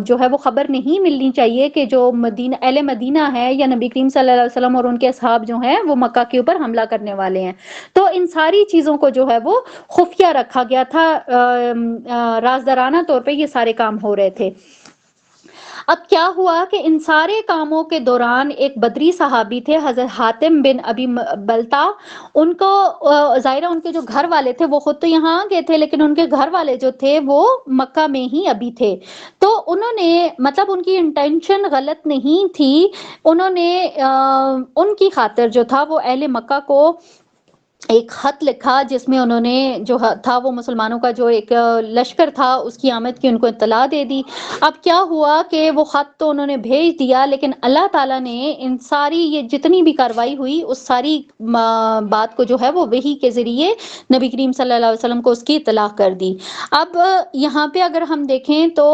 جو ہے وہ خبر نہیں ملنی چاہیے کہ جو اہل مدینہ ہے یا نبی کریم صلی اللہ علیہ وسلم اور ان کے اصحاب جو ہیں وہ مکہ کے اوپر حملہ کرنے والے ہیں۔ تو ان ساری چیزوں کو جو ہے وہ خفیہ رکھا گیا تھا، رازدارانہ طور پہ یہ سارے کام ہو رہے تھے۔ اب کیا ہوا کہ ان سارے کاموں کے دوران ایک بدری صحابی تھے حضرت حاتم بن ابی بلتا، ان کو ظاہرہ ان کے جو گھر والے تھے وہ خود تو یہاں آ گئے تھے لیکن ان کے گھر والے جو تھے وہ مکہ میں ہی ابھی تھے۔ تو انہوں نے مطلب ان کی انٹینشن غلط نہیں تھی، انہوں نے ان کی خاطر جو تھا وہ اہل مکہ کو ایک خط لکھا جس میں انہوں نے جو تھا وہ مسلمانوں کا جو ایک لشکر تھا اس کی آمد کی ان کو اطلاع دے دی۔ اب کیا ہوا کہ وہ خط تو انہوں نے بھیج دیا، لیکن اللہ تعالیٰ نے ان ساری یہ جتنی بھی کاروائی ہوئی اس ساری بات کو جو ہے وہ وحی کے ذریعے نبی کریم صلی اللہ علیہ وسلم کو اس کی اطلاع کر دی۔ اب یہاں پہ اگر ہم دیکھیں تو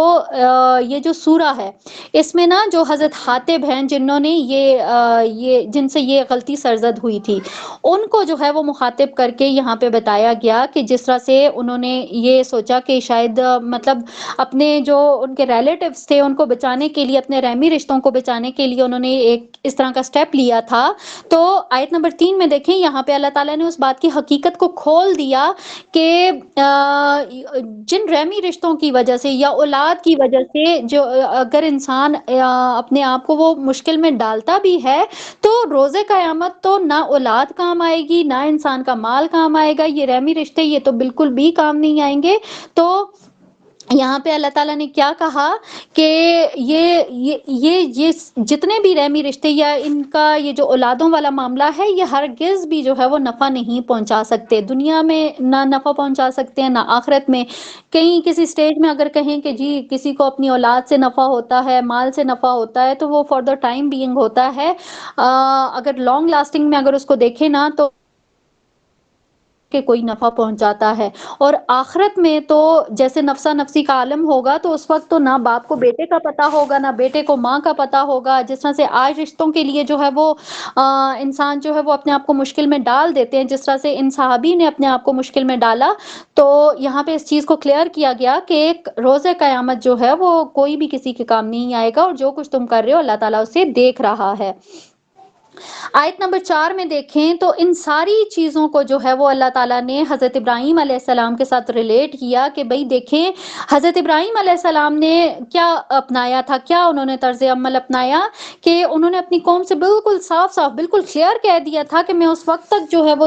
یہ جو سورہ ہے اس میں نا جو حضرت حاتب ہیں جنہوں نے یہ جن سے یہ غلطی سرزد ہوئی تھی، ان کو جو ہے وہ مخاطب کر کے یہاں پہ بتایا گیا کہ جس طرح سے انہوں نے یہ سوچا کہ شاید مطلب اپنے جو ان کے ریلیٹیوز تھے ان کو بچانے کے لیے، اپنے رحمی رشتوں کو بچانے کے لیے انہوں نے ایک اس طرح کا سٹیپ لیا تھا۔ تو آیت نمبر 3 میں دیکھیں یہاں پہ اللہ تعالیٰ نے اس بات کی حقیقت کو کھول دیا کہ جن رحمی رشتوں کی وجہ سے یا اولاد کی وجہ سے جو اگر انسان اپنے آپ کو وہ مشکل میں ڈالتا بھی ہے تو روز قیامت تو نہ اولاد کام آئے گی نہ انسان کا مال کام آئے گا، یہ رحمی رشتے یہ تو بالکل بھی کام نہیں آئیں گے۔ تو یہاں پہ اللہ تعالیٰ نے کیا کہا کہ یہ جتنے بھی رحمی رشتے یا ان کا یہ جو اولادوں والا معاملہ ہے یہ ہرگز بھی جو ہے وہ نفع نہیں پہنچا سکتے، دنیا میں نہ نفع پہنچا سکتے ہیں نہ آخرت میں۔ کہیں کسی سٹیج میں اگر کہیں کہ جی کسی کو اپنی اولاد سے نفع ہوتا ہے، مال سے نفع ہوتا ہے، تو وہ فار دا ٹائم بینگ ہوتا ہے، اگر لانگ لاسٹنگ میں اگر اس کو دیکھیں نا تو کہ کوئی نفع پہنچاتا ہے۔ اور آخرت میں تو جیسے نفسا نفسی کا عالم ہوگا تو اس وقت تو نہ باپ کو بیٹے کا پتہ ہوگا نہ بیٹے کو ماں کا پتہ ہوگا، جس طرح سے آج رشتوں کے لیے جو ہے وہ انسان جو ہے وہ اپنے آپ کو مشکل میں ڈال دیتے ہیں، جس طرح سے ان صحابی نے اپنے آپ کو مشکل میں ڈالا۔ تو یہاں پہ اس چیز کو کلیئر کیا گیا کہ ایک روز قیامت جو ہے وہ کوئی بھی کسی کے کام نہیں آئے گا، اور جو کچھ تم کر رہے ہو اللہ تعالیٰ اسے دیکھ رہا ہے۔ آیت نمبر 4 میں دیکھیں تو ان ساری چیزوں کو جو ہے وہ اللہ تعالیٰ نے حضرت ابراہیم علیہ السلام کے ساتھ ریلیٹ کیا کہ بھئی دیکھیں حضرت ابراہیم علیہ السلام نے کیا اپنایا تھا، کیا انہوں نے طرز عمل اپنایا کہ انہوں نے اپنی قوم سے بالکل صاف صاف بالکل کلیئر کہہ دیا تھا کہ میں اس وقت تک جو ہے وہ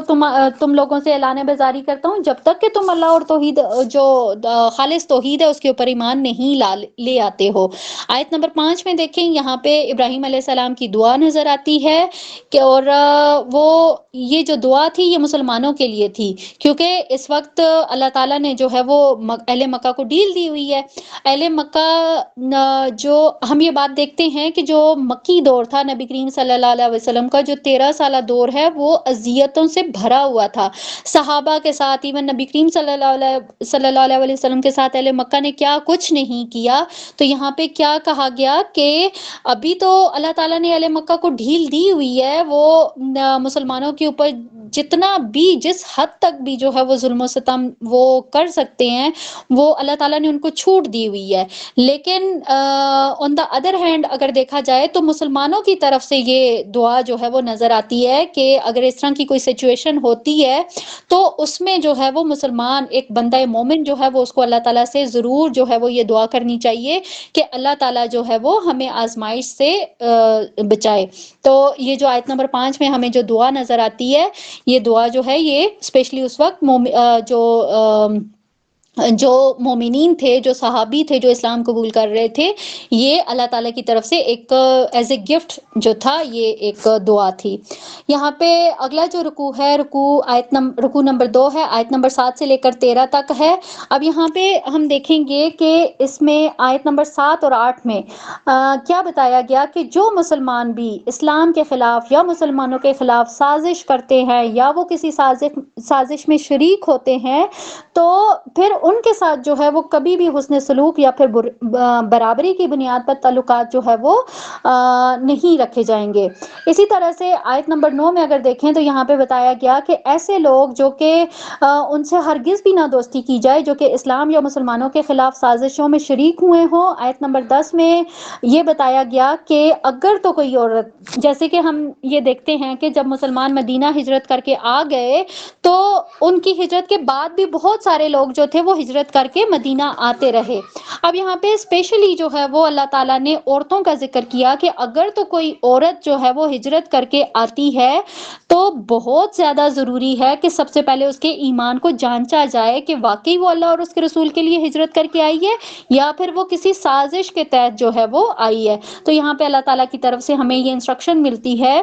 تم لوگوں سے اعلان بیزاری کرتا ہوں جب تک کہ تم اللہ اور توحید جو خالص توحید ہے اس کے اوپر ایمان نہیں لے آتے ہو۔ آیت نمبر 5 میں دیکھیں یہاں پہ ابراہیم علیہ السلام کی دعا نظر آتی ہے کہ اور وہ یہ جو دعا تھی یہ مسلمانوں کے لیے تھی، کیونکہ اس وقت اللہ تعالیٰ نے جو ہے وہ اہل مکہ کو ڈیل دی ہوئی ہے۔ اہل مکہ جو ہم یہ بات دیکھتے ہیں کہ جو مکی دور تھا نبی کریم صلی اللہ علیہ وسلم کا، جو 13 سالہ دور ہے وہ اذیتوں سے بھرا ہوا تھا صحابہ کے ساتھ، ایون نبی کریم صلی اللہ علیہ وسلم کے ساتھ اہل مکہ نے کیا کچھ نہیں کیا۔ تو یہاں پہ کیا کہا گیا کہ ابھی تو اللہ تعالیٰ نے اہل مکہ کو ڈھیل دی ہوئی ہے، وہ مسلمانوں کے اوپر جتنا بھی جس حد تک بھی جو ہے وہ ظلم و ستم وہ کر سکتے ہیں وہ اللہ تعالیٰ نے ان کو چھوٹ دی ہوئی ہے۔ لیکن آن دا ادر ہینڈ اگر دیکھا جائے تو مسلمانوں کی طرف سے یہ دعا جو ہے وہ نظر آتی ہے کہ اگر اس طرح کی کوئی سچویشن ہوتی ہے تو اس میں جو ہے وہ مسلمان ایک بندہ مومن جو ہے وہ اس کو اللہ تعالیٰ سے ضرور جو ہے وہ یہ دعا کرنی چاہیے کہ اللہ تعالیٰ جو ہے وہ ہمیں آزمائش سے بچائے۔ تو یہ جو آیت نمبر 5 میں ہمیں جو دعا نظر آتی ہے یہ دعا جو ہے یہ اسپیشلی اس وقت جو مومنین تھے، جو صحابی تھے جو اسلام قبول کر رہے تھے، یہ اللہ تعالیٰ کی طرف سے ایک ایز اے گفٹ جو تھا یہ ایک دعا تھی۔ یہاں پہ اگلا جو رکوع ہے رکوع نمبر 2 ہے، آیت نمبر 7 سے لے کر 13 تک ہے۔ اب یہاں پہ ہم دیکھیں گے کہ اس میں آیت نمبر 7 اور 8 میں کیا بتایا گیا کہ جو مسلمان بھی اسلام کے خلاف یا مسلمانوں کے خلاف سازش کرتے ہیں یا وہ کسی سازش میں شریک ہوتے ہیں تو پھر ان کے ساتھ جو ہے وہ کبھی بھی حسن سلوک یا پھر برابری کی بنیاد پر تعلقات جو ہے وہ نہیں رکھے جائیں گے۔ اسی طرح سے آیت نمبر 9 میں اگر دیکھیں تو یہاں پہ بتایا گیا کہ ایسے لوگ جو کہ ان سے ہرگز بھی نہ دوستی کی جائے جو کہ اسلام یا مسلمانوں کے خلاف سازشوں میں شریک ہوئے ہوں۔ آیت نمبر 10 میں یہ بتایا گیا کہ اگر تو کوئی عورت، جیسے کہ ہم یہ دیکھتے ہیں کہ جب مسلمان مدینہ ہجرت کر کے آ گئے تو ان کی ہجرت کے بعد بھی بہت سارے لوگ جو تھے وہ ہجرت کر کے مدینہ آتے رہے۔ اب یہاں پہ اسپیشلی جو ہے وہ اللہ تعالیٰ نے عورتوں کا ذکر کیا کہ اگر تو کوئی عورت جو ہے وہ ہجرت کر کے آتی ہے تو بہت زیادہ ضروری ہے کہ سب سے پہلے اس کے ایمان کو جانچا جائے کہ واقعی وہ اللہ اور اس کے رسول کے لیے ہجرت کر کے آئی ہے یا پھر وہ کسی سازش کے تحت جو ہے وہ آئی ہے۔ تو یہاں پہ اللہ تعالیٰ کی طرف سے ہمیں یہ انسٹرکشن ملتی ہے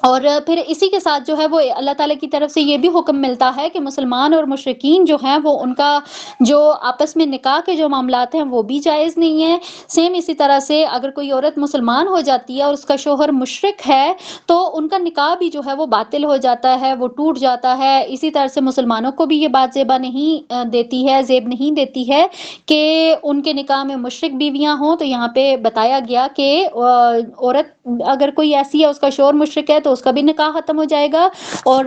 اور پھر اسی کے ساتھ جو ہے وہ اللہ تعالیٰ کی طرف سے یہ بھی حکم ملتا ہے کہ مسلمان اور مشرکین جو ہیں وہ ان کا جو آپس میں نکاح کے جو معاملات ہیں وہ بھی جائز نہیں ہے۔ سیم اسی طرح سے اگر کوئی عورت مسلمان ہو جاتی ہے اور اس کا شوہر مشرک ہے تو ان کا نکاح بھی جو ہے وہ باطل ہو جاتا ہے، وہ ٹوٹ جاتا ہے۔ اسی طرح سے مسلمانوں کو بھی یہ بات زیب نہیں دیتی ہے کہ ان کے نکاح میں مشرک بیویاں ہوں۔ تو یہاں پہ بتایا گیا کہ عورت اگر کوئی ایسی ہے اس کا شوہر مشرک ہے تو اس کا بھی نکاح ختم ہو جائے گا، اور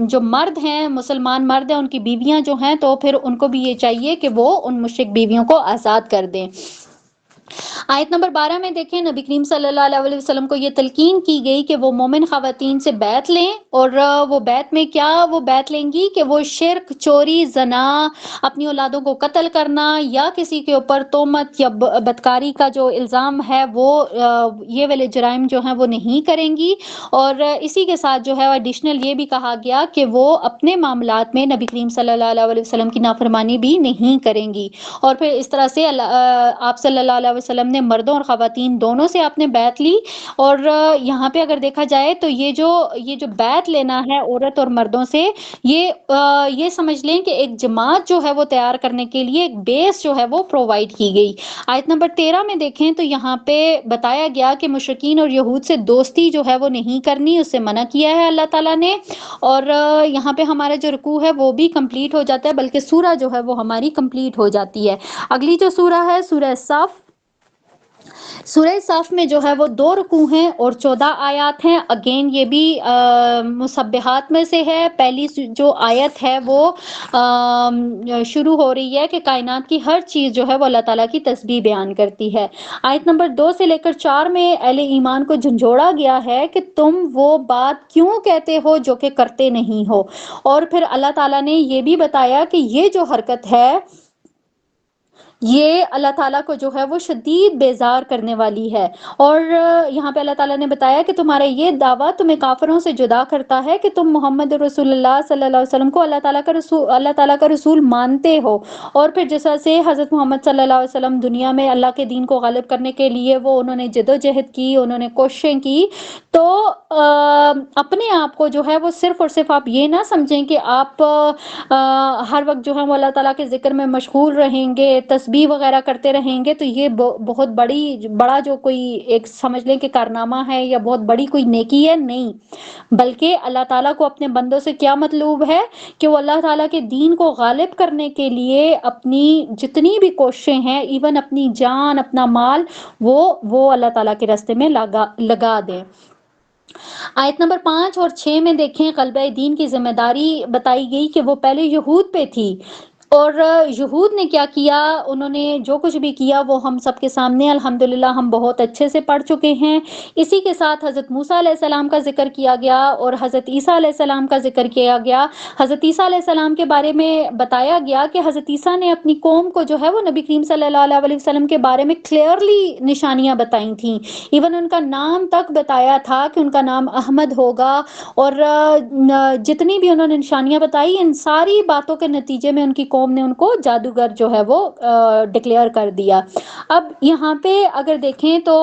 جو مرد ہیں مسلمان مرد ہیں ان کی بیویاں جو ہیں تو پھر ان کو بھی یہ چاہیے کہ وہ ان مشرک بیویوں کو آزاد کر دیں۔ آیت نمبر 12 میں دیکھیں نبی کریم صلی اللہ علیہ وسلم کو یہ تلقین کی گئی کہ وہ مومن خواتین سے بیعت لیں، اور وہ بیعت میں کیا وہ بیعت لیں گی کہ وہ شرک، چوری، زنا، اپنی اولادوں کو قتل کرنا یا کسی کے اوپر تہمت یا بدکاری کا جو الزام ہے وہ یہ والے جرائم جو ہیں وہ نہیں کریں گی۔ اور اسی کے ساتھ جو ہے ایڈیشنل یہ بھی کہا گیا کہ وہ اپنے معاملات میں نبی کریم صلی اللہ علیہ وسلم کی نافرمانی بھی نہیں کریں گی۔ اور پھر اس طرح سے آپ صلی اللہ علیہ وسلم نے مردوں اور خواتین دونوں سے آپ نے بیعت لی۔ اور یہاں پہ اگر دیکھا جائے تو یہ جو بیعت لینا ہے عورت اور مردوں سے، یہ سمجھ لیں کہ ایک جماعت جو ہے وہ تیار کرنے کے لیے ایک بیس جو ہے وہ پرووائڈ کی گئی۔ آیت نمبر 13 میں دیکھیں تو یہاں پہ بتایا گیا کہ مشرکین اور یہود سے دوستی جو ہے وہ نہیں کرنی، اس سے منع کیا ہے اللہ تعالیٰ نے۔ اور یہاں پہ ہمارا جو رکوع ہے وہ بھی کمپلیٹ ہو جاتا ہے، بلکہ سورہ جو ہے وہ ہماری کمپلیٹ ہو جاتی ہے۔ اگلی جو سورہ ہے سورہ صف۔ سورہ صف میں جو ہے وہ 2 رکوع ہیں اور 14 آیات ہیں۔ اگین یہ بھی مسبحات میں سے ہے۔ پہلی جو آیت ہے وہ شروع ہو رہی ہے کہ کائنات کی ہر چیز جو ہے وہ اللہ تعالیٰ کی تسبیح بیان کرتی ہے۔ آیت نمبر 2 سے لے کر 4 میں اہل ایمان کو جھنجھوڑا گیا ہے کہ تم وہ بات کیوں کہتے ہو جو کہ کرتے نہیں ہو۔ اور پھر اللہ تعالیٰ نے یہ بھی بتایا کہ یہ جو حرکت ہے یہ اللہ تعالیٰ کو جو ہے وہ شدید بیزار کرنے والی ہے۔ اور یہاں پہ اللہ تعالیٰ نے بتایا کہ تمہارا یہ دعویٰ تمہیں کافروں سے جدا کرتا ہے کہ تم محمد رسول اللہ صلی اللہ علیہ وسلم کو اللہ تعالیٰ کا رسول مانتے ہو۔ اور پھر جیسا سے حضرت محمد صلی اللہ علیہ وسلم دنیا میں اللہ کے دین کو غالب کرنے کے لیے انہوں نے جدوجہد کی، انہوں نے کوششیں کی، تو اپنے آپ کو جو ہے وہ صرف اور صرف آپ یہ نہ سمجھیں کہ آپ ہر وقت جو ہے وہ اللہ تعالیٰ کے ذکر میں مشغول رہیں گے، تسبیح وغیرہ کرتے رہیں گے تو یہ بہت بڑا جو کوئی ایک سمجھ لیں کہ کارنامہ ہے یا بہت بڑی کوئی نیکی ہے، نہیں، بلکہ اللہ تعالیٰ کو اپنے بندوں سے کیا مطلوب ہے کہ وہ اللہ تعالیٰ کے دین کو غالب کرنے کے لیے اپنی جتنی بھی کوششیں ہیں، ایون اپنی جان، اپنا مال، وہ اللہ تعالیٰ کے راستے میں لگا دیں۔ آیت نمبر 5 اور 6 میں دیکھیں غلبہ دین کی ذمہ داری بتائی گئی کہ وہ پہلے یہود پہ تھی، اور یہود نے کیا کیا، انہوں نے جو کچھ بھی کیا وہ ہم سب کے سامنے الحمدللہ ہم بہت اچھے سے پڑھ چکے ہیں۔ اسی کے ساتھ حضرت موسیٰ علیہ السلام کا ذکر کیا گیا اور حضرت عیسیٰ علیہ السلام کا ذکر کیا گیا۔ حضرت عیسیٰ علیہ السلام کے بارے میں بتایا گیا کہ حضرت عیسیٰ نے اپنی قوم کو جو ہے وہ نبی کریم صلی اللہ علیہ وسلم کے بارے میں کلیئرلی نشانیاں بتائی تھیں، ایون ان کا نام تک بتایا تھا کہ ان کا نام احمد ہوگا۔ اور جتنی بھی انہوں نے نشانیاں بتائی، ان ساری باتوں کے نتیجے میں ان کی قوم نے ان کو جادوگر جو ہے وہ ڈکلیئر کر دیا۔ اب یہاں پہ اگر دیکھیں تو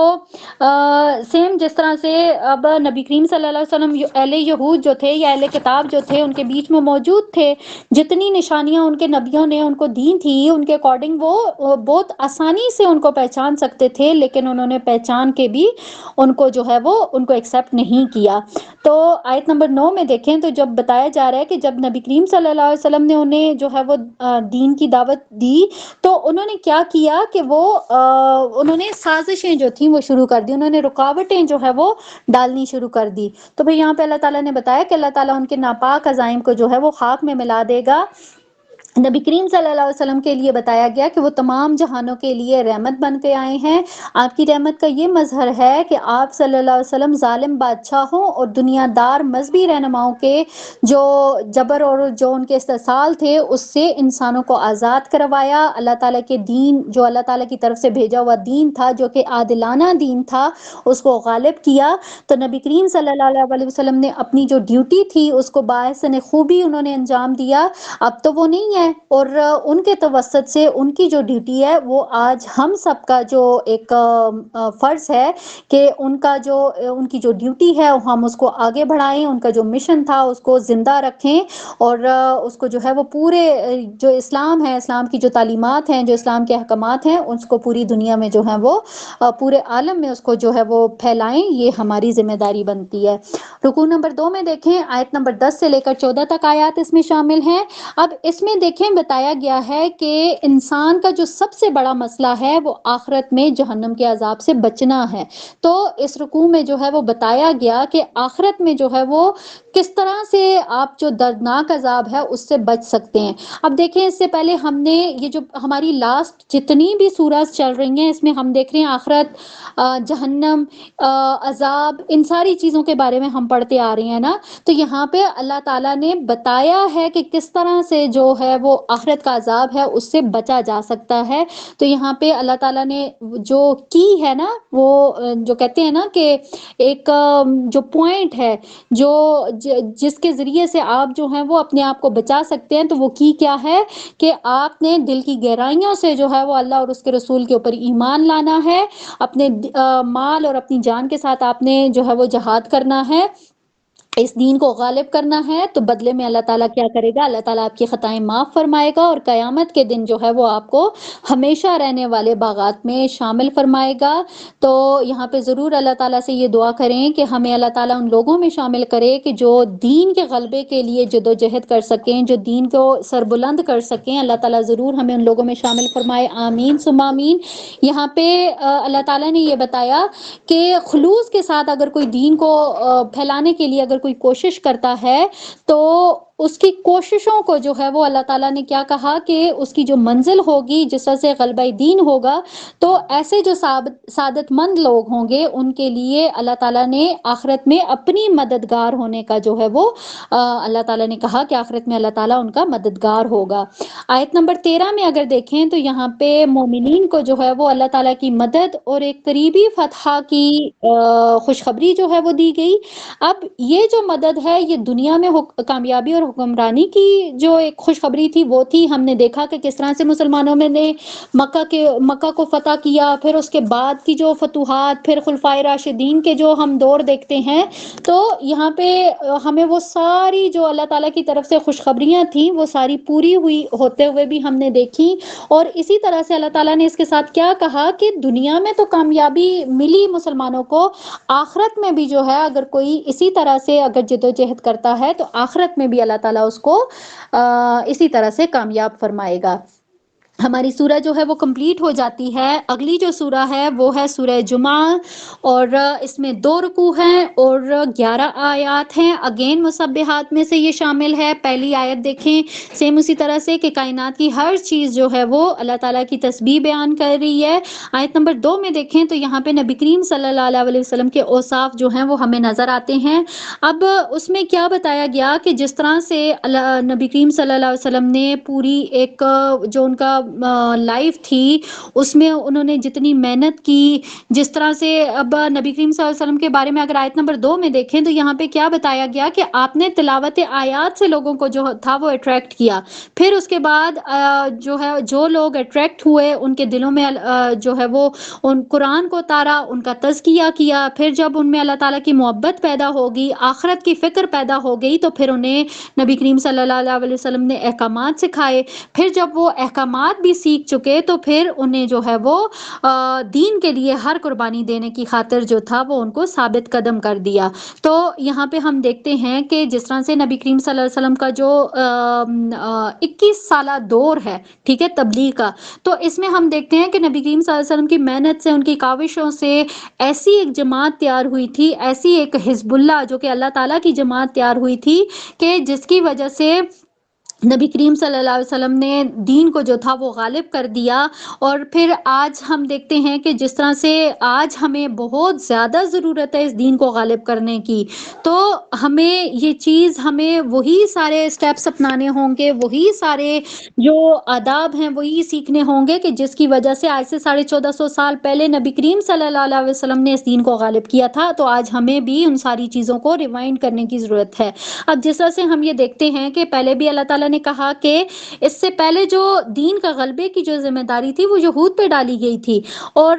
سیم جس طرح سے اب نبی کریم صلی اللہ علیہ وسلم اہل یہود جو تھے یا اہل کتاب جو تھے ان کے بیچ میں موجود تھے، جتنی نشانیاں ان کے نبیوں نے ان کو دی تھی ان کے اکارڈنگ وہ بہت آسانی سے ان کو پہچان سکتے تھے، لیکن انہوں نے پہچان کے بھی ان کو جو ہے وہ ان کو ایکسیپٹ نہیں کیا۔ تو آیت نمبر 9 میں دیکھیں تو جب بتایا جا رہا ہے کہ جب نبی کریم صلی اللہ علیہ وسلم نے انہیں جو ہے وہ دین کی دعوت دی تو انہوں نے کیا کیا کہ انہوں نے سازشیں جو تھیں وہ شروع کر دی، انہوں نے رکاوٹیں جو ہے وہ ڈالنی شروع کر دی۔ تو پھر یہاں پہ اللہ تعالیٰ نے بتایا کہ اللہ تعالیٰ ان کے ناپاک عزائم کو جو ہے وہ خاک میں ملا دے گا۔ نبی کریم صلی اللہ علیہ وسلم کے لیے بتایا گیا کہ وہ تمام جہانوں کے لیے رحمت بن کے آئے ہیں۔ آپ کی رحمت کا یہ مظہر ہے کہ آپ صلی اللہ علیہ وسلم ظالم بادشاہوں اور دنیا دار مذہبی رہنماؤں کے جو جبر اور جو ان کے استحصال تھے اس سے انسانوں کو آزاد کروایا۔ اللہ تعالیٰ کے دین جو اللہ تعالیٰ کی طرف سے بھیجا ہوا دین تھا جو کہ عادلانہ دین تھا اس کو غالب کیا۔ تو نبی کریم صلی اللہ علیہ وسلم نے اپنی جو ڈیوٹی تھی اس کو باحسن خوبی انہوں نے انجام دیا۔ اب تو وہ نہیں ہے ہیں اور ان کے توسط سے ان کی جو ڈیوٹی ہے وہ آج ہم سب کا جو ایک فرض ہے کہ ان کی جو ڈیوٹی ہے ہم اس کو آگے بڑھائیں، ان کا جو مشن تھا اس کو زندہ رکھیں اور اس کو جو ہے وہ پورے جو اسلام ہے، اسلام کی جو تعلیمات ہیں، جو اسلام کے احکامات ہیں، اس کو پوری دنیا میں جو ہے وہ پورے عالم میں اس کو جو ہے وہ پھیلائیں، یہ ہماری ذمہ داری بنتی ہے۔ رکوع نمبر 2 میں دیکھیں آیت نمبر 10 سے لے کر 14 تک آیات اس میں شامل ہیں۔ اب اس میں دیکھیں بتایا گیا ہے کہ انسان کا جو سب سے بڑا مسئلہ ہے وہ آخرت میں جہنم کے عذاب سے بچنا ہے۔ تو اس رکوع میں جو ہے وہ بتایا گیا کہ آخرت میں جو ہے وہ کس طرح سے آپ جو دردناک عذاب ہے اس سے بچ سکتے ہیں۔ اب دیکھیں اس سے پہلے ہم نے یہ جو ہماری لاسٹ جتنی بھی سورج چل رہی ہیں اس میں ہم دیکھ رہے ہیں آخرت، جہنم، عذاب، ان ساری چیزوں کے بارے میں ہم پڑھتے آ رہے ہیں نا۔ تو یہاں پہ اللہ تعالیٰ نے بتایا ہے کہ کس طرح سے جو ہے وہ آخرت کا عذاب ہے اس سے بچا جا سکتا ہے۔ تو یہاں پہ اللہ تعالیٰ نے جو کی ہے نا وہ جو کہتے ہیں نا کہ ایک جو پوائنٹ ہے جو جس کے ذریعے سے آپ جو ہیں وہ اپنے آپ کو بچا سکتے ہیں، تو وہ کی کیا ہے کہ آپ نے دل کی گہرائیوں سے جو ہے وہ اللہ اور اس کے رسول کے اوپر ایمان لانا ہے، اپنے مال اور اپنی جان کے ساتھ آپ نے جو ہے وہ جہاد کرنا ہے، اس دین کو غالب کرنا ہے۔ تو بدلے میں اللہ تعالیٰ کیا کرے گا؟ اللہ تعالیٰ آپ کی خطائیں معاف فرمائے گا اور قیامت کے دن جو ہے وہ آپ کو ہمیشہ رہنے والے باغات میں شامل فرمائے گا۔ تو یہاں پہ ضرور اللہ تعالیٰ سے یہ دعا کریں کہ ہمیں اللہ تعالیٰ ان لوگوں میں شامل کرے کہ جو دین کے غلبے کے لیے جدوجہد کر سکیں، جو دین کو سربلند کر سکیں۔ اللہ تعالیٰ ضرور ہمیں ان لوگوں میں شامل فرمائے، آمین ثم آمین۔ یہاں پہ اللہ تعالیٰ نے یہ بتایا کہ خلوص کے ساتھ اگر کوئی دین کو پھیلانے کے لیے اگر کوئی کوشش کرتا ہے تو اس کی کوششوں کو جو ہے وہ اللہ تعالیٰ نے کیا کہا کہ اس کی جو منزل ہوگی جس طرح سے غلبہ دین ہوگا، تو ایسے جو سعادت مند لوگ ہوں گے ان کے لیے اللہ تعالیٰ نے آخرت میں اپنی مددگار ہونے کا جو ہے وہ اللہ تعالیٰ نے کہا کہ آخرت میں اللہ تعالیٰ ان کا مددگار ہوگا۔ آیت نمبر 13 میں اگر دیکھیں تو یہاں پہ مومنین کو جو ہے وہ اللہ تعالیٰ کی مدد اور ایک قریبی فتح کی خوشخبری جو ہے وہ دی گئی۔ اب یہ جو مدد ہے یہ دنیا میں کامیابی اور حکمرانی کی جو ایک خوشخبری تھی وہ تھی۔ ہم نے دیکھا کہ کس طرح سے مسلمانوں میں نے مکہ کو فتح کیا، پھر اس کے بعد کی جو فتوحات، پھر خلفائے راشدین کے جو ہم دور دیکھتے ہیں، تو یہاں پہ ہمیں وہ ساری جو اللہ تعالیٰ کی طرف سے خوشخبریاں تھیں وہ ساری پوری ہوئی ہوتے ہوئے بھی ہم نے دیکھی۔ اور اسی طرح سے اللہ تعالیٰ نے اس کے ساتھ کیا کہا کہ دنیا میں تو کامیابی ملی مسلمانوں کو، آخرت میں بھی جو ہے اگر کوئی اسی طرح سے اگر جدوجہد کرتا ہے تو آخرت میں بھی اللہ تعالیٰ اس کو اسی طرح سے کامیاب فرمائے گا۔ ہماری سورہ جو ہے وہ کمپلیٹ ہو جاتی ہے۔ اگلی جو سورہ ہے وہ ہے سورہ جمعہ، اور اس میں 2 رکوع ہیں اور 11 آیات ہیں۔ اگین مسبحات میں سے یہ شامل ہے۔ پہلی آیت دیکھیں، سیم اسی طرح سے کہ کائنات کی ہر چیز جو ہے وہ اللہ تعالیٰ کی تسبیح بیان کر رہی ہے۔ آیت نمبر 2 میں دیکھیں تو یہاں پہ نبی کریم صلی اللہ علیہ وسلم کے اوصاف جو ہیں وہ ہمیں نظر آتے ہیں۔ اب اس میں کیا بتایا گیا کہ جس طرح سے نبی کریم صلی اللہ علیہ وسلم نے پوری ایک جو ان کا لائف تھی اس میں انہوں نے جتنی محنت کی، جس طرح سے اب نبی کریم صلی اللہ علیہ وسلم کے بارے میں اگر آیت نمبر 2 میں دیکھیں تو یہاں پہ کیا بتایا گیا کہ آپ نے تلاوت آیات سے لوگوں کو جو تھا وہ اٹریکٹ کیا، پھر اس کے بعد جو ہے جو لوگ اٹریکٹ ہوئے ان کے دلوں میں جو ہے وہ ان قرآن کو اتارا، ان کا تزکیہ کیا، پھر جب ان میں اللہ تعالیٰ کی محبت پیدا ہوگی، آخرت کی فکر پیدا ہو گئی، تو پھر انہیں نبی کریم صلی اللہ علیہ وسلم نے احکامات سکھائے۔ پھر جب وہ احکامات بھی سیکھ چکے تو پھر انہیں جو ہے وہ دین کے لیے ہر قربانی دینے کی خاطر جو تھا وہ ان کو ثابت قدم کر دیا۔ تو یہاں پہ ہم دیکھتے ہیں کہ جس طرح سے نبی کریم صلی اللہ علیہ وسلم کا جو 21 سالہ دور ہے، ٹھیک ہے، تبلیغ کا، تو اس میں ہم دیکھتے ہیں کہ نبی کریم صلی اللہ علیہ وسلم کی محنت سے، ان کی کاوشوں سے ایسی ایک جماعت تیار ہوئی تھی، ایسی ایک حزب اللہ جو کہ اللہ تعالیٰ کی جماعت تیار ہوئی تھی کہ جس کی وجہ سے نبی کریم صلی اللہ علیہ وسلم نے دین کو جو تھا وہ غالب کر دیا۔ اور پھر آج ہم دیکھتے ہیں کہ جس طرح سے آج ہمیں بہت زیادہ ضرورت ہے اس دین کو غالب کرنے کی، تو ہمیں یہ چیز، ہمیں وہی سارے سٹیپس اپنانے ہوں گے، وہی سارے جو آداب ہیں وہی سیکھنے ہوں گے کہ جس کی وجہ سے آج سے 1450 سال پہلے نبی کریم صلی اللہ علیہ وسلم نے اس دین کو غالب کیا تھا، تو آج ہمیں بھی ان ساری چیزوں کو ریوائنڈ کرنے کی ضرورت ہے۔ اب جس طرح سے ہم یہ دیکھتے ہیں کہ پہلے بھی اللہ تعالیٰ تعالیٰ نے کہا کہ اس سے پہلے جو دین کا غلبے کی جو ذمہ داری تھی وہ یہود پہ ڈالی گئی تھی، اور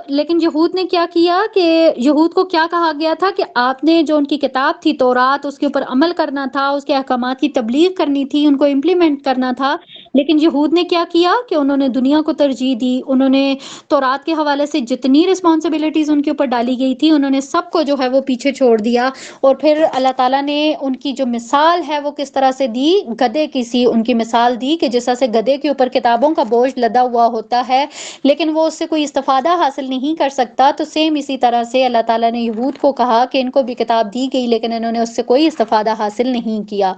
لیکن یہود نے کیا کیا کہ یہود کو کیا کہا گیا تھا کہ آپ نے جو ان کی کتاب تھی تورات، اس کے اوپر عمل کرنا تھا، اس کے احکامات کی تبلیغ کرنی تھی، ان کو امپلیمنٹ کرنا تھا، لیکن یہود نے کیا کیا کہ انہوں نے دنیا کو ترجیح دی، انہوں نے تورات کے حوالے سے جتنی رسپانسبلٹیز ان کے اوپر ڈالی گئی تھی انہوں نے سب کو جو ہے وہ پیچھے چھوڑ دیا، اور پھر اللہ تعالیٰ نے ان کی جو مثال ہے وہ کس طرح سے دی، گدھے کی سی ان کی مثال دی کہ جس طرح سے گدھے کے اوپر کتابوں کا بوجھ لدا ہوا ہوتا ہے لیکن وہ اس سے کوئی استفادہ حاصل نہیں کر سکتا، تو سیم اسی طرح سے اللہ تعالیٰ نے یہود کو کہا کہ ان کو بھی کتاب دی گئی لیکن انہوں نے اس سے کوئی استفادہ حاصل نہیں کیا۔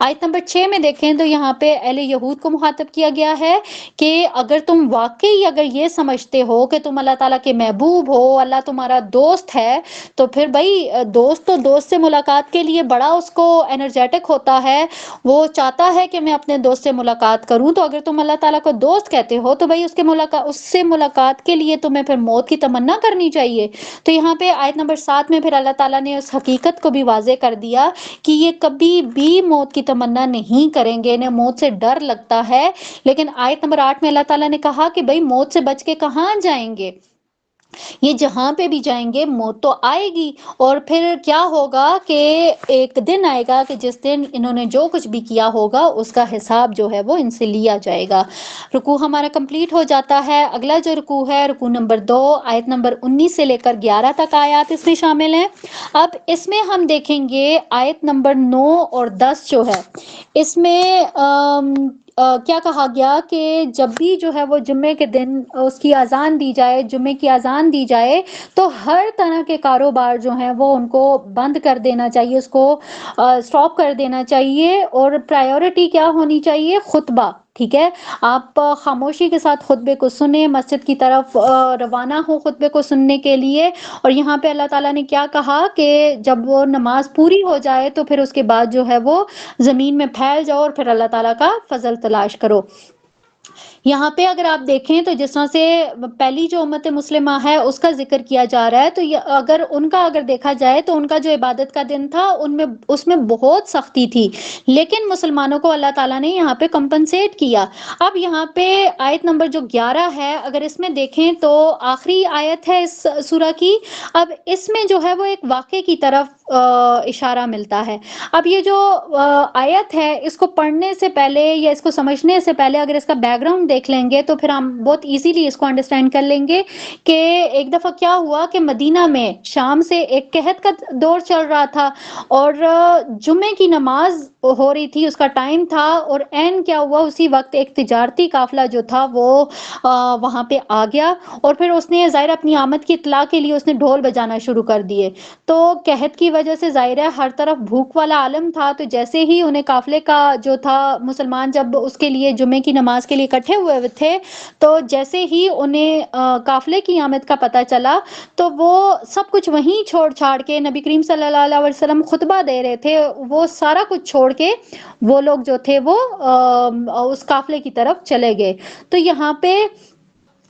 آیت نمبر 6 میں دیکھیں تو یہاں پہ اہل یہود کو مخاطب کیا گیا ہے کہ اگر تم واقعی اگر یہ سمجھتے ہو کہ تم اللہ تعالیٰ کے محبوب ہو، اللہ تمہارا دوست ہے، تو پھر بھائی دوست تو دوست سے ملاقات کے لیے بڑا اس کو انرجیٹک ہوتا ہے، وہ چاہتا ہے کہ میں اپنے دوست سے ملاقات کروں، تو اگر تم اللہ تعالیٰ کو دوست کہتے ہو تو بھائی اس سے ملاقات کے لیے تمہیں پھر موت کی تمنا کرنی چاہیے۔ تو یہاں پہ آیت نمبر 7 میں پھر اللہ تعالیٰ نے اس حقیقت کو بھی واضح کر دیا کہ یہ کبھی بھی موت کی تمنا نہیں کریں گے، انہیں موت سے ڈر لگتا ہے، لیکن آیت نمبر 8 میں اللہ تعالیٰ نے کہا کہ بھائی موت سے بچ کے کہاں جائیں گے، یہ جہاں پہ بھی جائیں گے موت تو آئے گی، اور پھر کیا ہوگا کہ ایک دن آئے گا کہ جس دن انہوں نے جو کچھ بھی کیا ہوگا اس کا حساب جو ہے وہ ان سے لیا جائے گا۔ رکوع ہمارا کمپلیٹ ہو جاتا ہے۔ اگلا جو رکوع ہے رکوع نمبر 2 آیت نمبر 19 سے لے کر 11 تک آیات اس میں شامل ہیں۔ اب اس میں ہم دیکھیں گے آیت نمبر 9 اور 10 جو ہے اس میں کیا کہا گیا کہ جب بھی جو ہے وہ جمعے کے دن اس کی اذان دی جائے، جمعے کی اذان دی جائے تو ہر طرح کے کاروبار جو ہیں وہ ان کو بند کر دینا چاہیے، اس کو سٹاپ کر دینا چاہیے، اور پرائیورٹی کیا ہونی چاہیے؟ خطبہ، ٹھیک ہے؟ آپ خاموشی کے ساتھ خطبے کو سنیں، مسجد کی طرف روانہ ہو خطبے کو سننے کے لیے، اور یہاں پہ اللہ تعالیٰ نے کیا کہا کہ جب وہ نماز پوری ہو جائے تو پھر اس کے بعد جو ہے وہ زمین میں پھیل جاؤ اور پھر اللہ تعالیٰ کا فضل تلاش کرو۔ یہاں پہ اگر آپ دیکھیں تو جس طرح سے پہلی جو امت مسلمہ ہے اس کا ذکر کیا جا رہا ہے، تو اگر ان کا اگر دیکھا جائے تو ان کا جو عبادت کا دن تھا اس میں بہت سختی تھی، لیکن مسلمانوں کو اللہ تعالیٰ نے یہاں پہ کمپنسیٹ کیا۔ اب یہاں پہ آیت نمبر جو 11 ہے اگر اس میں دیکھیں تو آخری آیت ہے اس سورہ کی، اب اس میں جو ہے وہ ایک واقعے کی طرف اشارہ ملتا ہے۔ اب یہ جو آیت ہے اس کو پڑھنے سے پہلے یا اس کو سمجھنے سے پہلے اگر اس کا بیک گراؤنڈ دیکھ لیں گے تو پھر ہم بہت ایزیلی اس کو انڈرسٹینڈ کر لیں گے کہ ایک دفعہ کیا ہوا کہ مدینہ میں شام سے ایک قحط کا دور چل رہا تھا، اور جمعے کی نماز ہو رہی تھی، اس کا ٹائم تھا، اور این کیا ہوا اسی وقت ایک تجارتی قافلہ جو تھا وہ وہاں پہ آ گیا، اور پھر اس نے ظاہر اپنی آمد کی اطلاع کے لیے اس نے ڈھول بجانا شروع کر دیے، تو قحط کی وجہ سے ظاہر ہے ہر طرف بھوک والا عالم تھا، تو جیسے ہی انہیں قافلے کا جو تھا مسلمان جب اس کے لیے جمعے کی نماز کے لیے اکٹھے ہوئے تھے تو جیسے ہی انہیں قافلے کی آمد کا پتہ چلا تو وہ سب کچھ وہیں چھوڑ چھاڑ کے، نبی کریم صلی اللہ علیہ وسلم خطبہ دے رہے تھے، وہ سارا کچھ چھوڑ کے وہ لوگ جو تھے وہ اس قافلے کی طرف چلے گئے۔ تو یہاں پہ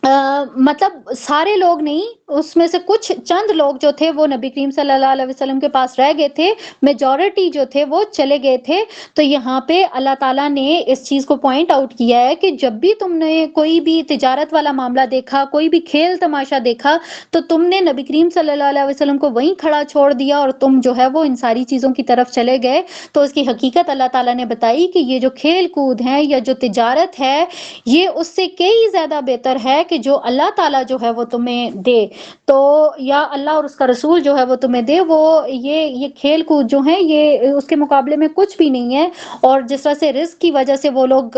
مطلب سارے لوگ نہیں، اس میں سے کچھ چند لوگ جو تھے وہ نبی کریم صلی اللہ علیہ وسلم کے پاس رہ گئے تھے، میجورٹی جو تھے وہ چلے گئے تھے۔ تو یہاں پہ اللہ تعالیٰ نے اس چیز کو پوائنٹ آؤٹ کیا ہے کہ جب بھی تم نے کوئی بھی تجارت والا معاملہ دیکھا، کوئی بھی کھیل تماشا دیکھا، تو تم نے نبی کریم صلی اللہ علیہ وسلم کو وہیں کھڑا چھوڑ دیا اور تم جو ہے وہ ان ساری چیزوں کی طرف چلے گئے۔ تو اس کی حقیقت اللہ تعالیٰ نے بتائی کہ یہ جو کھیل کود ہیں یا جو تجارت ہے یہ اس سے کئی زیادہ بہتر ہے کہ جو اللہ تعالیٰ جو ہے وہ تمہیں دے، تو یا اللہ اور اس کا رسول جو ہے وہ تمہیں دے، وہ یہ کھیل کود جو ہیں یہ اس کے مقابلے میں کچھ بھی نہیں ہے۔ اور جس طرح سے رزق کی وجہ سے وہ لوگ